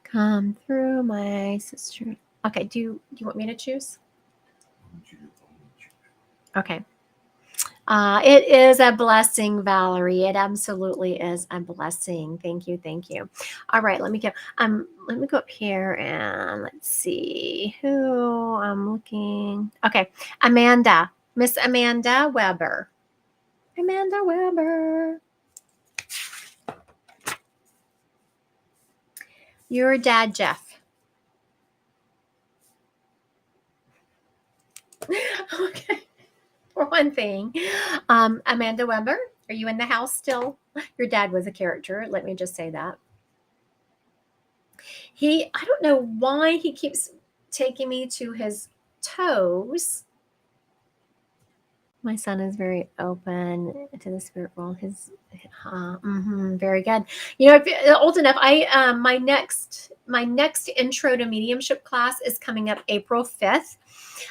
Come through, my sister. Okay, do you want me to choose? Okay. It is a blessing, Valerie. It absolutely is a blessing. Thank you. All right, let me go up here and let's see who I'm looking. Okay, Amanda, Miss Amanda Weber. Amanda Weber. Your dad, Jeff. Okay. For one thing, Amanda Weber, are you in the house still? Your dad was a character. Let me just say that. I don't know why he keeps taking me to his toes. My son is very open to the spirit world. Very good. If you're old enough, my next intro to mediumship class is coming up April 5th.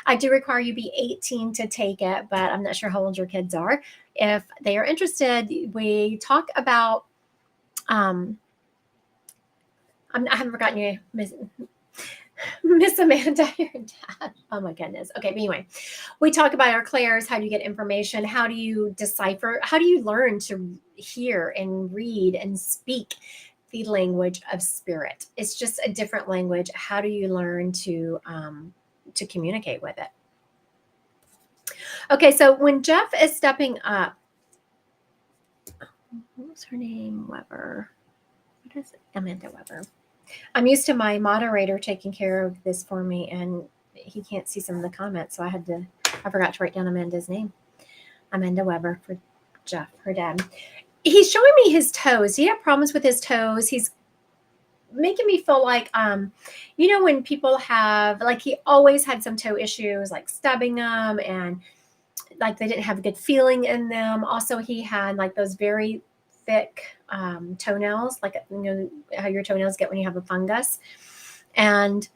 I do require you be 18 to take it, but I'm not sure how old your kids are. If they are interested, we talk about. I haven't forgotten you, Miss Amanda, your dad. Oh my goodness. Okay, but anyway, we talk about our clairs. How do you get information? How do you decipher? How do you learn to hear and read and speak the language of spirit? It's just a different language. How do you learn to communicate with it? Okay, so when Jeff is stepping up, what was her name? Weber. What is it? Amanda Weber. I'm used to my moderator taking care of this for me, and he can't see some of the comments, so I forgot to write down Amanda's name. Amanda Weber for Jeff, her dad. He's showing me his toes. He had problems with his toes. He's making me feel like, when people have, like, he always had some toe issues, like stubbing them, and like they didn't have a good feeling in them. Also, he had like those very thick toenails, like how your toenails get when you have a fungus. And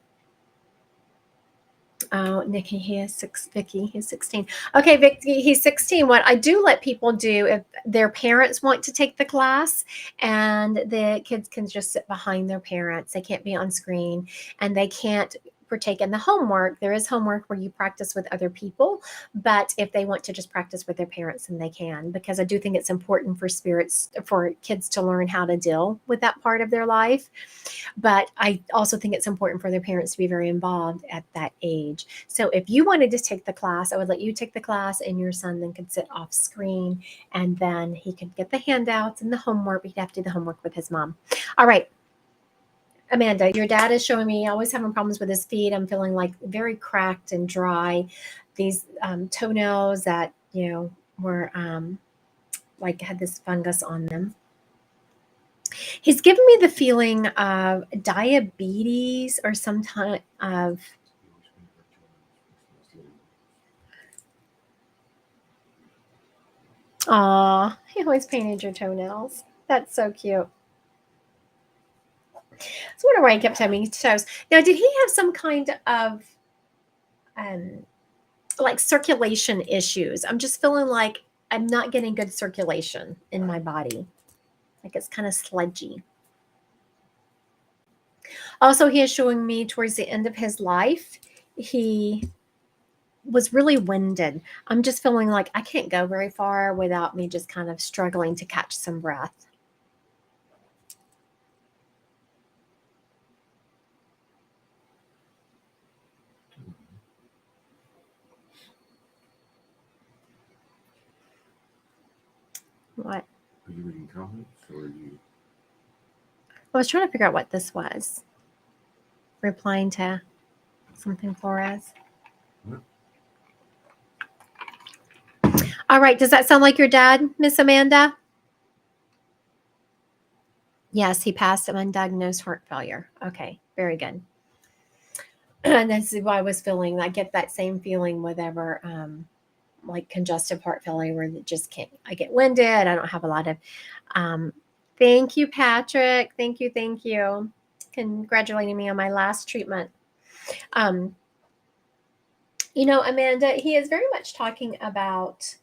Nikki, Vicky, he's 16. Okay, Vicky, he's 16. What I do let people do, if their parents want to take the class, and the kids can just sit behind their parents, they can't be on screen, and they can't partake in the homework, there is homework where you practice with other people. But if they want to just practice with their parents, then they can, because I do think it's important for kids to learn how to deal with that part of their life. But I also think it's important for their parents to be very involved at that age. So if you wanted to take the class, I would let you take the class, and your son then could sit off screen, and then he could get the handouts and the homework. He'd have to do the homework with his mom. All right. Amanda, your dad is showing me always having problems with his feet. I'm feeling like very cracked and dry. These toenails that, were like had this fungus on them. He's giving me the feeling of diabetes or some kind of. Aw, he always painted your toenails. That's so cute. So what why I kept having toes. Now, did he have some kind of like circulation issues? I'm just feeling like I'm not getting good circulation in my body. Like it's kind of sludgy. Also, he is showing me towards the end of his life, he was really winded. I'm just feeling like I can't go very far without me just kind of struggling to catch some breath. What? Are you reading comments or are you? I was trying to figure out what this was. Replying to something for us. What? All right. Does that sound like your dad, Miss Amanda? Yes, he passed undiagnosed heart failure. Okay, very good. And that's why I was feeling. I get that same feeling whenever, like congestive heart failure, where it just can't. I get winded. I don't have a lot of. Thank you, Patrick. Thank you. Thank you. Congratulating me on my last treatment. Amanda, he is very much talking about.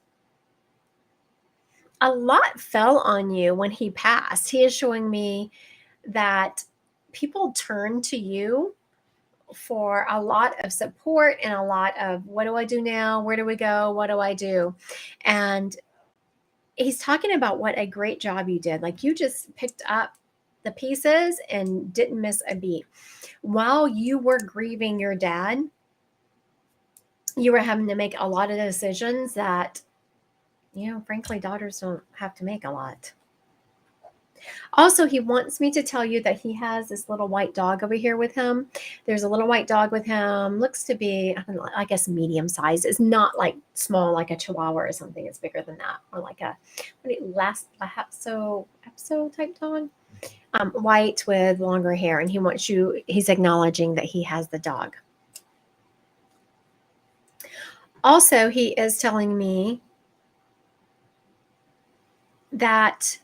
A lot fell on you when he passed. He is showing me that people turn to you for a lot of support and a lot of, what do I do now? Where do we go? What do I do? And he's talking about what a great job you did. Like you just picked up the pieces and didn't miss a beat. While you were grieving your dad, you were having to make a lot of decisions that, frankly, daughters don't have to make a lot. Also, he wants me to tell you that he has this little white dog over here with him. There's a little white dog with him. Looks to be, I don't know, I guess medium size. It's not like small, like a Chihuahua or something. It's bigger than that, or like a Hapso type dog. White with longer hair, and he's acknowledging that he has the dog. Also, he is telling me that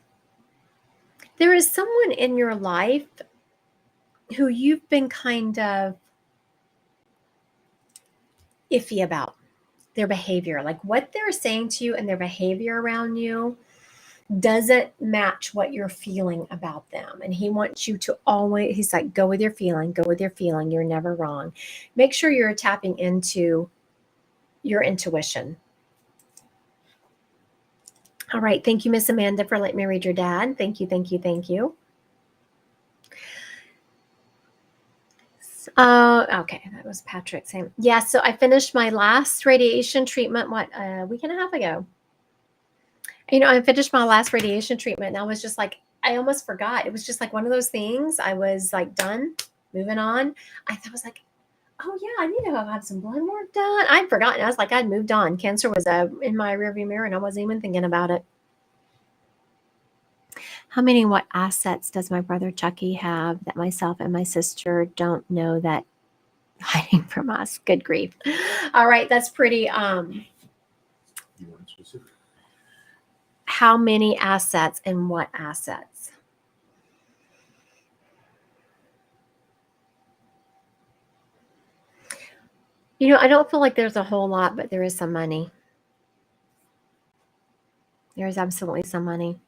there is someone in your life who you've been kind of iffy about their behavior, like what they're saying to you and their behavior around you doesn't match what you're feeling about them. And he wants you to always, he's like, go with your feeling, You're never wrong. Make sure you're tapping into your intuition. All right. Thank you, Miss Amanda, for letting me read your dad. Thank you, thank you, thank you. Okay, that was Patrick saying, yeah, so I finished my last radiation treatment, a week and a half ago. I finished my last radiation treatment, and I was just like, I almost forgot. It was just like one of those things. I was like done, moving on. I was like, oh yeah, I need to have some blood work done. I'd forgotten. I was like, I'd moved on. Cancer was in my rearview mirror, and I wasn't even thinking about it. What assets does my brother Chucky have that myself and my sister don't know that hiding from us? Good grief. All right, that's pretty. You want specific? How many assets and what assets? I don't feel like there's a whole lot, but there is some money. There is absolutely some money.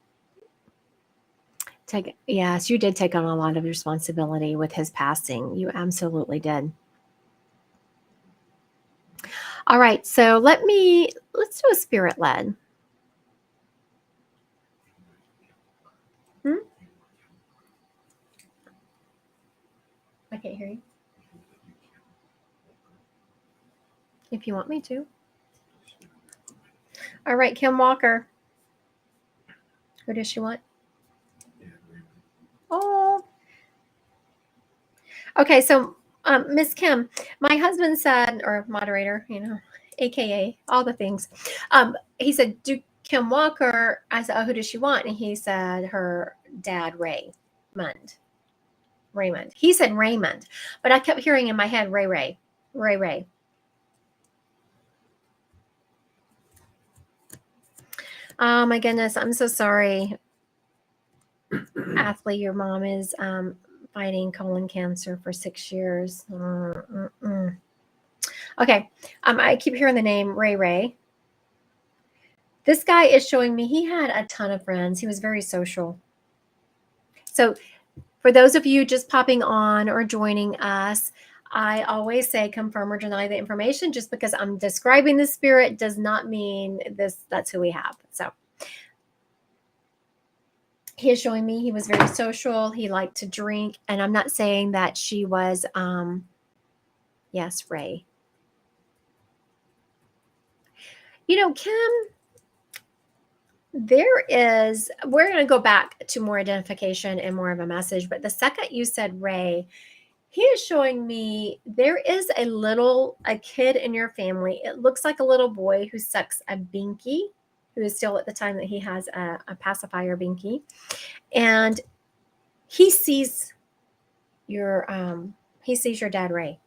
Yes, you did take on a lot of responsibility with his passing. You absolutely did. All right, so let's do a spirit led. I can't hear you. If you want me to. All right, Kim Walker. Who does she want? Oh. Okay, so Miss Kim, my husband said, or moderator, AKA all the things. He said, "Do Kim Walker?" I said, "Oh, who does she want?" And he said, "Her dad, Raymond." Raymond. He said Raymond, but I kept hearing in my head Ray. Oh my goodness, I'm so sorry, Athlete. Your mom is fighting colon cancer for 6 years. Okay, I keep hearing the name Ray. This guy is showing me he had a ton of friends. He was very social. So for those of you just popping on or joining us, I always say confirm or deny the information. Just because I'm describing the spirit does not mean that's who we have. So he is showing me he was very social. He liked to drink. And I'm not saying that she was, yes, Ray. Kim, we're going to go back to more identification and more of a message. But the second you said Ray, he is showing me there is a kid in your family. It looks like a little boy who sucks a binky, who is still at the time that he has a pacifier binky. And he sees your dad, Ray.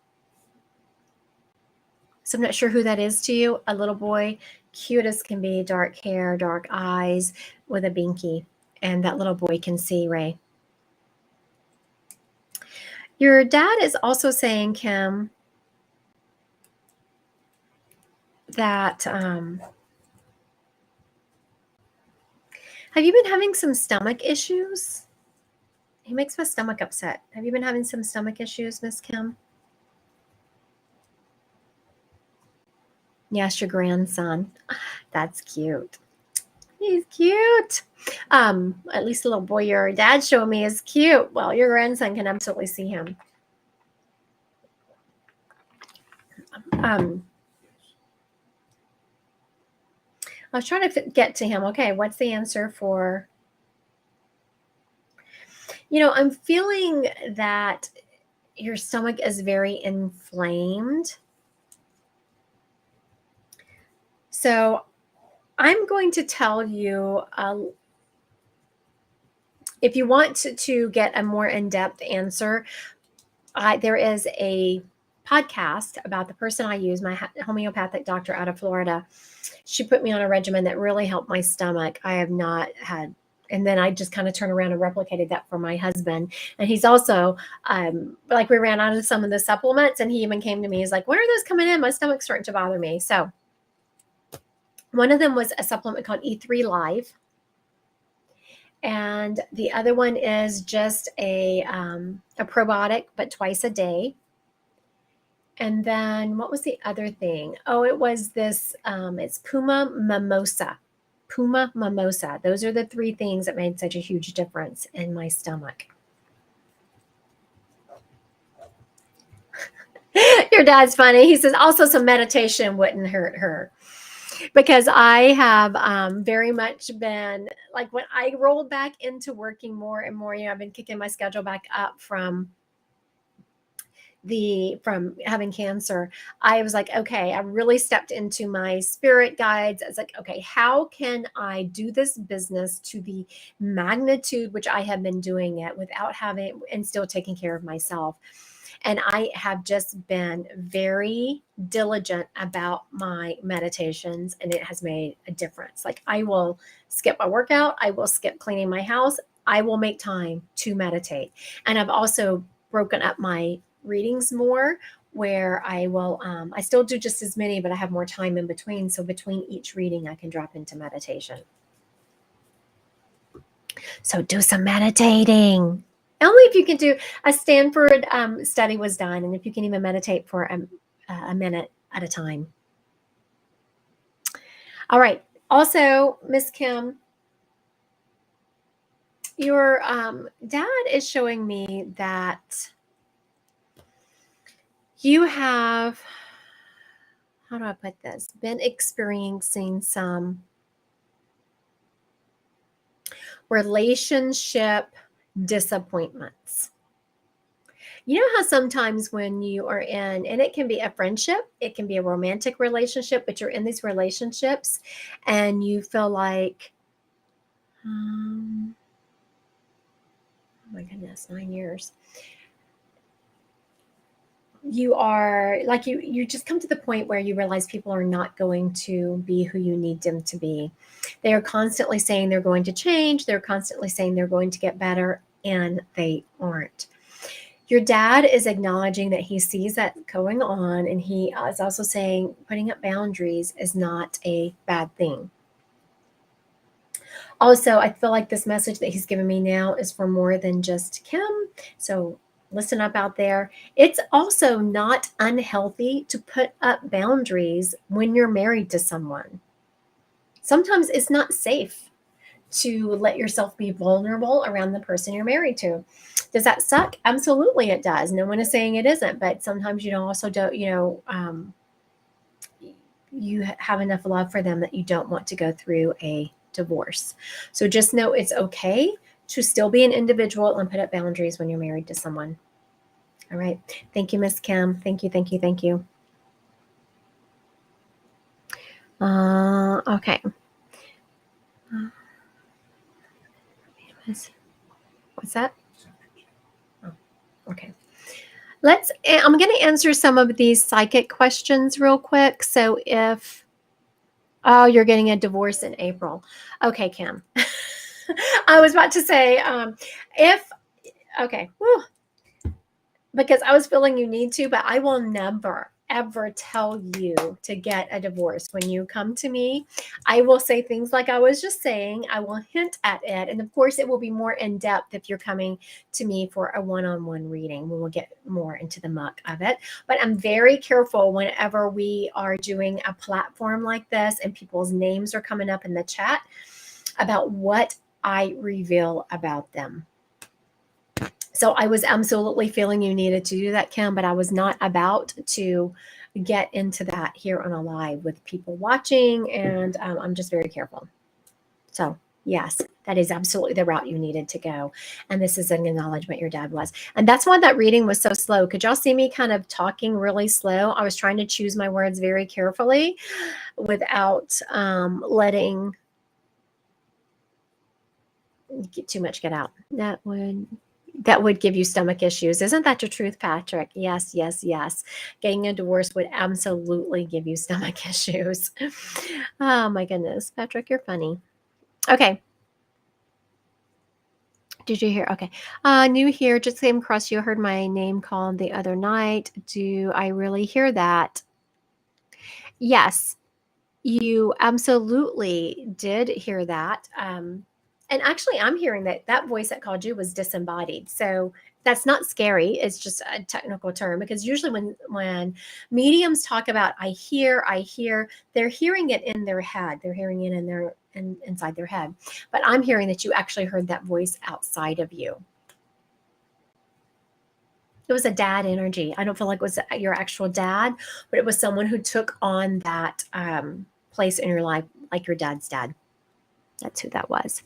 So I'm not sure who that is to you. A little boy, cute as can be, dark hair, dark eyes, with a binky. And that little boy can see Ray. Your dad is also saying, Kim, that have you been having some stomach issues? He makes my stomach upset. Have you been having some stomach issues, Miss Kim? Yes, your grandson. That's cute. He's cute. At least the little boy your dad showed me is cute. Well, your grandson can absolutely see him. I was trying to get to him. Okay, what's the answer for? I'm feeling that your stomach is very inflamed. So I'm going to tell you, if you want to get a more in-depth answer, there is a podcast about the person I use, my homeopathic doctor out of Florida. She put me on a regimen that really helped my stomach. I have not had, and then I just kind of turned around and replicated that for my husband. And he's also, we ran out of some of the supplements, and he even came to me. He's like, "When are those coming in? My stomach's starting to bother me." So one of them was a supplement called E3 Live. And the other one is just a probiotic, but twice a day. And then what was the other thing? Oh, it was this, it's Puma Mimosa. Puma Mimosa. Those are the 3 things that made such a huge difference in my stomach. Your dad's funny. He says also some meditation wouldn't hurt her. Because I have very much been, like, when I rolled back into working more and more, I've been kicking my schedule back up from having cancer. I was like, okay, I really stepped into my spirit guides. I was like, okay, how can I do this business to the magnitude which I have been doing it without having, and still taking care of myself? And I have just been very diligent about my meditations, and it has made a difference. Like, I will skip my workout. I will skip cleaning my house. I will make time to meditate. And I've also broken up my readings more, where I will, I still do just as many, but I have more time in between. So between each reading, I can drop into meditation. So do some meditating. Only if you can do. A Stanford study was done, and if you can even meditate for a minute at a time. All right. Also, Miss Kim, your dad is showing me that you have, how do I put this, been experiencing some relationship disappointments. You know how sometimes when you are in, and it can be a friendship, it can be a romantic relationship, but you're in these relationships and you feel like, oh my goodness, 9 years. You are like, you just come to the point where you realize people are not going to be who you need them to be. They are constantly saying they're going to change. They're constantly saying they're going to get better, and they aren't. Your dad is acknowledging that he sees that going on, and he is also saying putting up boundaries is not a bad thing. Also, I feel like this message that he's giving me now is for more than just Kim. So listen up out there. It's also not unhealthy to put up boundaries when you're married to someone. Sometimes it's not safe to let yourself be vulnerable around the person you're married to. Does that suck? Absolutely, it does. No one is saying it isn't, but sometimes you also don't, you have enough love for them that you don't want to go through a divorce. So just know it's okay to still be an individual and put up boundaries when you're married to someone. All right. Thank you, Miss Kim. Thank you, thank you, thank you. Okay. What's that? Oh, okay. I'm going to answer some of these psychic questions real quick. So oh, you're getting a divorce in April. Okay, Kim. I was about to say, okay. Whew. Because I was feeling you need to, but I will never, ever tell you to get a divorce. When you come to me, I will say things like I was just saying. I will hint at it. And of course, it will be more in depth if you're coming to me for a one-on-one reading. We will get more into the muck of it. But I'm very careful whenever we are doing a platform like this and people's names are coming up in the chat about what I reveal about them. So I was absolutely feeling you needed to do that, Kim, but I was not about to get into that here on a live with people watching, and I'm just very careful. So yes, that is absolutely the route you needed to go. And this is an acknowledgement your dad was. And that's why that reading was so slow. Could y'all see me kind of talking really slow? I was trying to choose my words very carefully without letting too much get out. That would give you stomach issues. Isn't that the truth, Patrick? Yes, yes, yes. Getting a divorce would absolutely give you stomach issues. Oh my goodness. Patrick, you're funny. Okay. Did you hear? Okay. New here, just came across you. Heard my name called the other night. Do I really hear that? Yes, you absolutely did hear that. And actually, I'm hearing that voice that called you was disembodied. So that's not scary. It's just a technical term, because usually when mediums talk about I hear, they're hearing it in their head. They're hearing it inside their head. But I'm hearing that you actually heard that voice outside of you. It was a dad energy. I don't feel like it was your actual dad, but it was someone who took on that place in your life, like your dad's dad. That's who that was.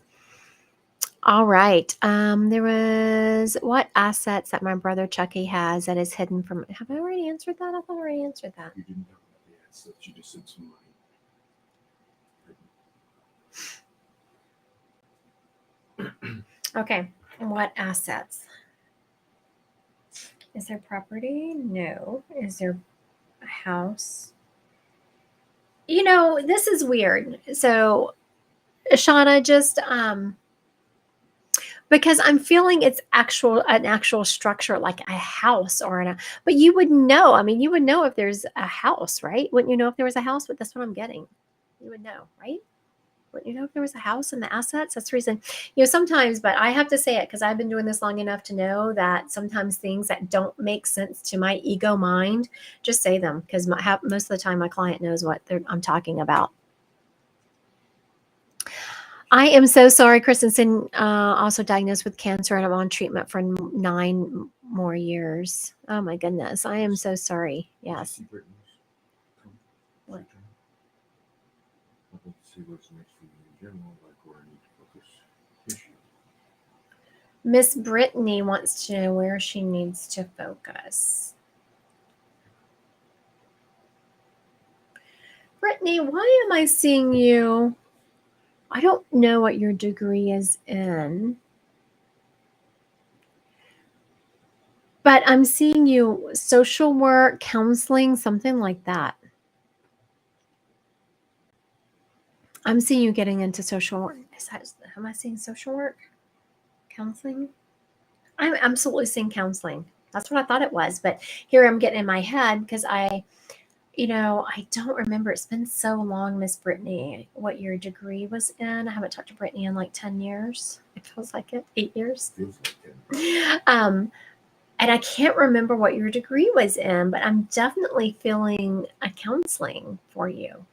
All right. There was what assets that my brother Chucky has that is hidden from. Have I already answered that? I thought I already answered that. You didn't talk about the assets. You just said some money. Okay. What assets? Is there property? No. Is there a house? This is weird. So, Shauna, just because I'm feeling it's an actual structure, like a house but you would know. I mean, you would know if there's a house, right? Wouldn't you know if there was a house? But that's what I'm getting. You would know, right? Wouldn't you know if there was a house and the assets? That's the reason, sometimes, but I have to say it because I've been doing this long enough to know that sometimes things that don't make sense to my ego mind, just say them, because most of the time my client knows what I'm talking about. I am so sorry, Christensen. Also diagnosed with cancer, and I'm on treatment for 9 more years. Oh my goodness, I am so sorry. Yes. See Brittany's come What? return. I'd like to see what's next for you in general, like where I need to focus issue. Miss Brittany wants to know where she needs to focus. Brittany, why am I seeing you? I don't know what your degree is in, but I'm seeing you social work, counseling, something like that. I'm seeing you getting into social work. Am I seeing social work? Counseling? I'm absolutely seeing counseling. That's what I thought it was. But here I'm getting in my head because I don't remember. It's been so long, Miss Brittany, what your degree was in. I haven't talked to Brittany in like 10 years. It feels like it. 8 years. Feels like it. And I can't remember what your degree was in, but I'm definitely feeling a counseling for you.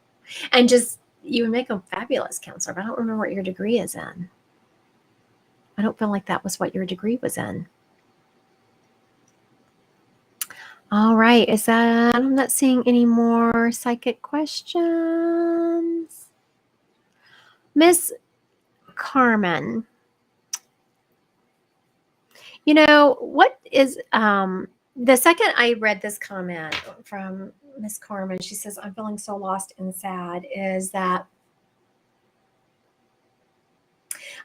And just, you would make a fabulous counselor, but I don't remember what your degree is in. I don't feel like that was what your degree was in. All right. I'm not seeing any more psychic questions. Miss Carmen, what is, the second I read this comment from Miss Carmen, she says, I'm feeling so lost and sad, is that,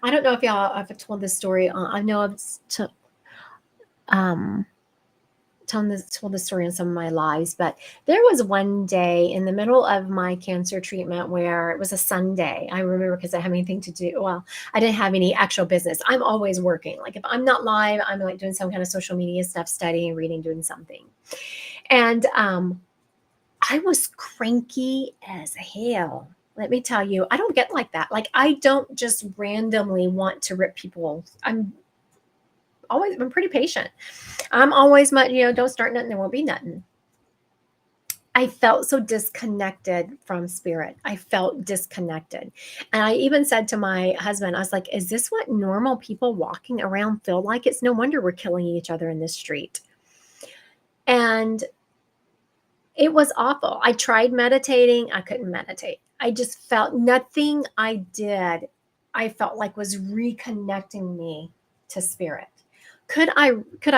I don't know if y'all have told this story. I know I've told this story in some of my lives, but there was one day in the middle of my cancer treatment where it was a Sunday. I remember because I didn't have anything to do. Well, I didn't have any actual business. I'm always working. Like if I'm not live, I'm like doing some kind of social media stuff, studying, reading, doing something. And I was cranky as hell. Let me tell you, I don't get like that. Like I don't just randomly want to rip people. I'm pretty patient. I'm always much, don't start nothing, there won't be nothing. I felt so disconnected from spirit. I felt disconnected. And I even said to my husband, I was like, is this what normal people walking around feel like? It's no wonder we're killing each other in this street. And it was awful. I tried meditating. I couldn't meditate. I just felt nothing I did, I felt like was reconnecting me to spirit. Could I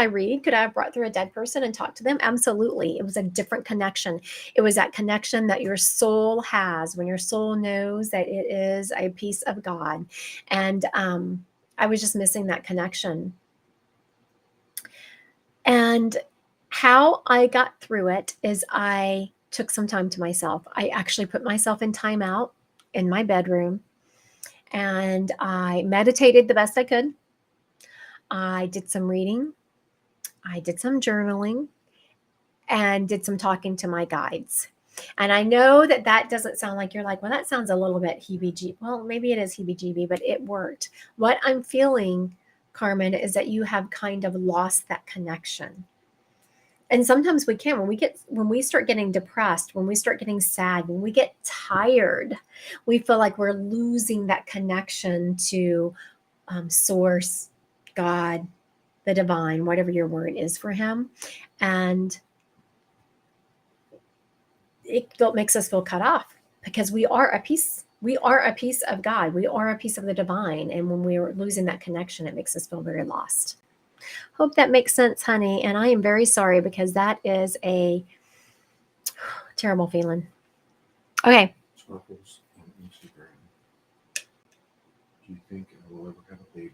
read? Could I have brought through a dead person and talked to them? Absolutely. It was a different connection. It was that connection that your soul has when your soul knows that it is a piece of God. And I was just missing that connection. And how I got through it is I took some time to myself. I actually put myself in timeout in my bedroom and I meditated the best I could. I did some reading. I did some journaling and did some talking to my guides. And I know that doesn't sound like, you're like, well, that sounds a little bit heebie-jeebie. Well, maybe it is heebie-jeebie, but it worked. What I'm feeling, Carmen, is that you have kind of lost that connection. And sometimes we can, when we start getting depressed, when we start getting sad, when we get tired, we feel like we're losing that connection to source, God, the divine, whatever your word is for him. And it makes us feel cut off because we are a piece of God. We are a piece of the divine. And when we're losing that connection, it makes us feel very lost. Hope that makes sense, honey. And I am very sorry because that is a terrible feeling. Okay. Sparkles on Instagram. Do you think I will ever have a baby?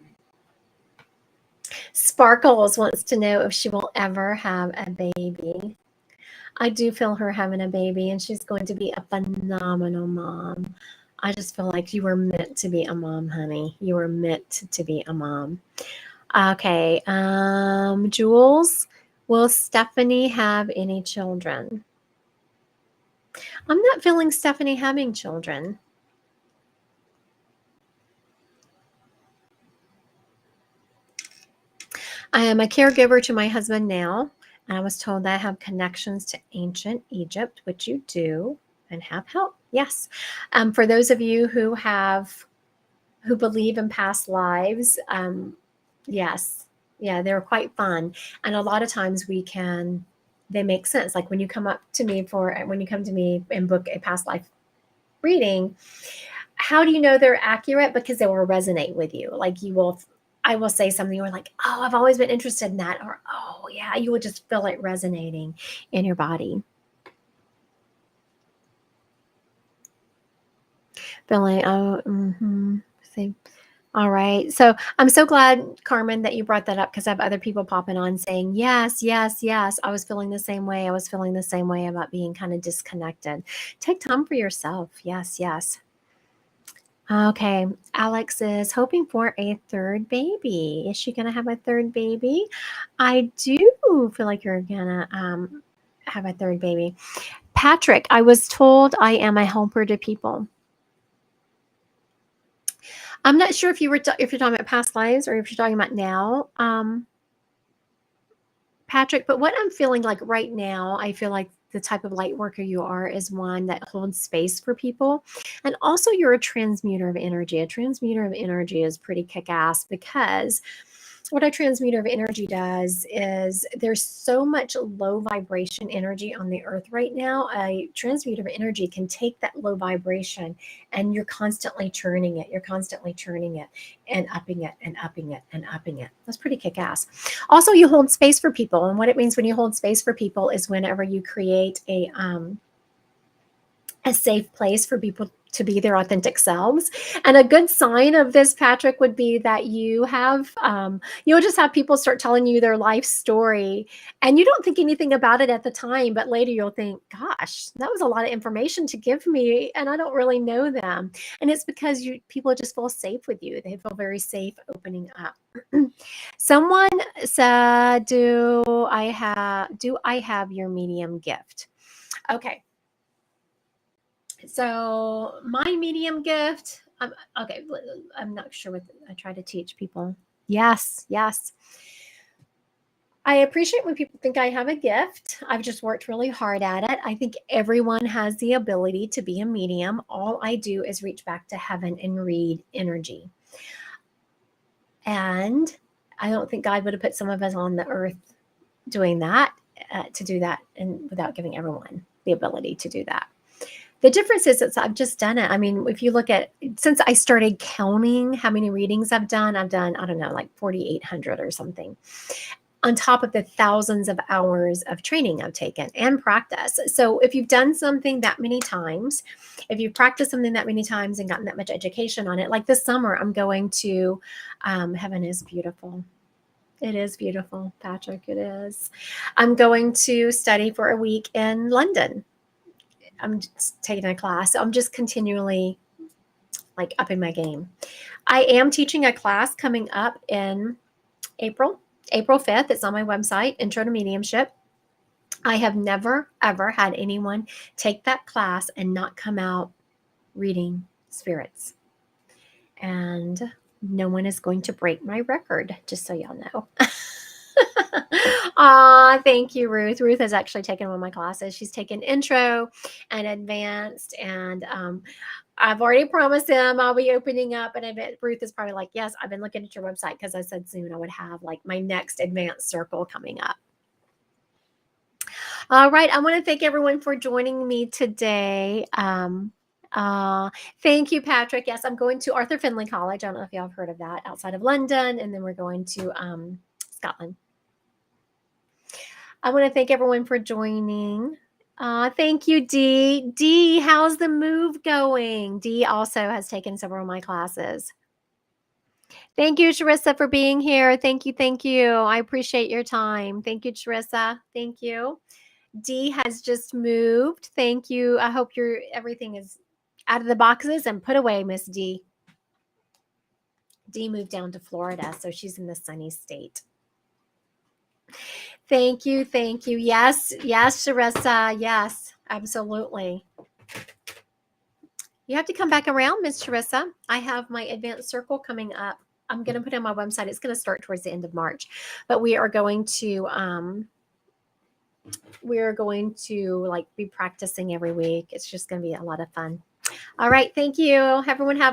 Sparkles wants to know if she will ever have a baby. I do feel her having a baby, and she's going to be a phenomenal mom. I just feel like you were meant to be a mom, honey. You were meant to be a mom. Okay. Jules, will Stephanie have any children? I'm not feeling Stephanie having children. I am a caregiver to my husband now. And I was told that I have connections to ancient Egypt, which you do, and have help. Yes. For those of you who have who believe in past lives. Yes. Yeah, they're quite fun. And a lot of times they make sense. Like when you come to me and book a past life reading, how do you know they're accurate? Because they will resonate with you. Like I will say something, you're like, oh, I've always been interested in that. Or, oh yeah, you will just feel it resonating in your body. Feeling, see. All right. So I'm so glad, Carmen, that you brought that up, because I have other people popping on saying, yes, yes, yes. I was feeling the same way. I was feeling the same way about being kind of disconnected. Take time for yourself. Yes, yes. Okay. Alex is hoping for a third baby. Is she going to have a third baby? I do feel like you're going to have a third baby. Patrick, I was told I am a helper to people. I'm not sure if you're talking about past lives or if you're talking about now, Patrick, but what I'm feeling like right now, I feel like the type of light worker you are is one that holds space for people. And also you're a transmuter of energy. A transmuter of energy is pretty kick-ass, because what a transmuter of energy does is, there's so much low vibration energy on the earth right now. A transmuter of energy can take that low vibration, and you're constantly churning it. You're constantly churning it and upping it and upping it and upping it. That's pretty kick-ass. Also, you hold space for people. And what it means when you hold space for people is whenever you create a safe place for people to be their authentic selves. And a good sign of this, Patrick, would be that you'll just have people start telling you their life story, and you don't think anything about it at the time, but later you'll think, gosh, that was a lot of information to give me, and I don't really know them. And it's because people just feel safe with you. They feel very safe opening up. Someone said, do I have your medium gift? Okay. So my medium gift, okay, I'm not sure what I try to teach people. Yes, yes. I appreciate when people think I have a gift. I've just worked really hard at it. I think everyone has the ability to be a medium. All I do is reach back to heaven and read energy. And I don't think God would have put some of us on the earth doing that, to do that, and without giving everyone the ability to do that. The difference is that I've just done it. I mean, if you look at, since I started counting how many readings I've done, I don't know, like 4,800 or something, on top of the thousands of hours of training I've taken and practice. So if you've done something that many times, if you've practiced something that many times and gotten that much education on it, like this summer, I'm going to, heaven is beautiful. It is beautiful, Patrick. It is. I'm going to study for a week in London. I'm just taking a class. So I'm just continually like upping my game. I am teaching a class coming up in April 5th. It's on my website, Intro to Mediumship. I have never, ever had anyone take that class and not come out reading spirits. And no one is going to break my record, just so y'all know. Thank you, Ruth. Ruth has actually taken one of my classes. She's taken intro and advanced, and I've already promised him I'll be opening up. And I bet Ruth is probably like, yes, I've been looking at your website, because I said soon I would have like my next advanced circle coming up. All right. I want to thank everyone for joining me today. Thank you, Patrick. Yes, I'm going to Arthur Findlay College. I don't know if y'all have heard of that, outside of London. And then we're going to Scotland. I want to thank everyone for joining. Thank you, Dee. Dee, how's the move going? Dee also has taken several of my classes. Thank you, Charissa, for being here. Thank you. Thank you. I appreciate your time. Thank you, Charissa. Thank you. Dee has just moved. Thank you. I hope everything is out of the boxes and put away, Miss Dee. Dee moved down to Florida, so she's in the sunny state. Thank you. Thank you. Yes. Yes, Charissa. Yes, absolutely. You have to come back around, Miss Charissa. I have my advanced circle coming up. I'm going to put it on my website. It's going to start towards the end of March, but we are going to like be practicing every week. It's just going to be a lot of fun. All right. Thank you. Everyone have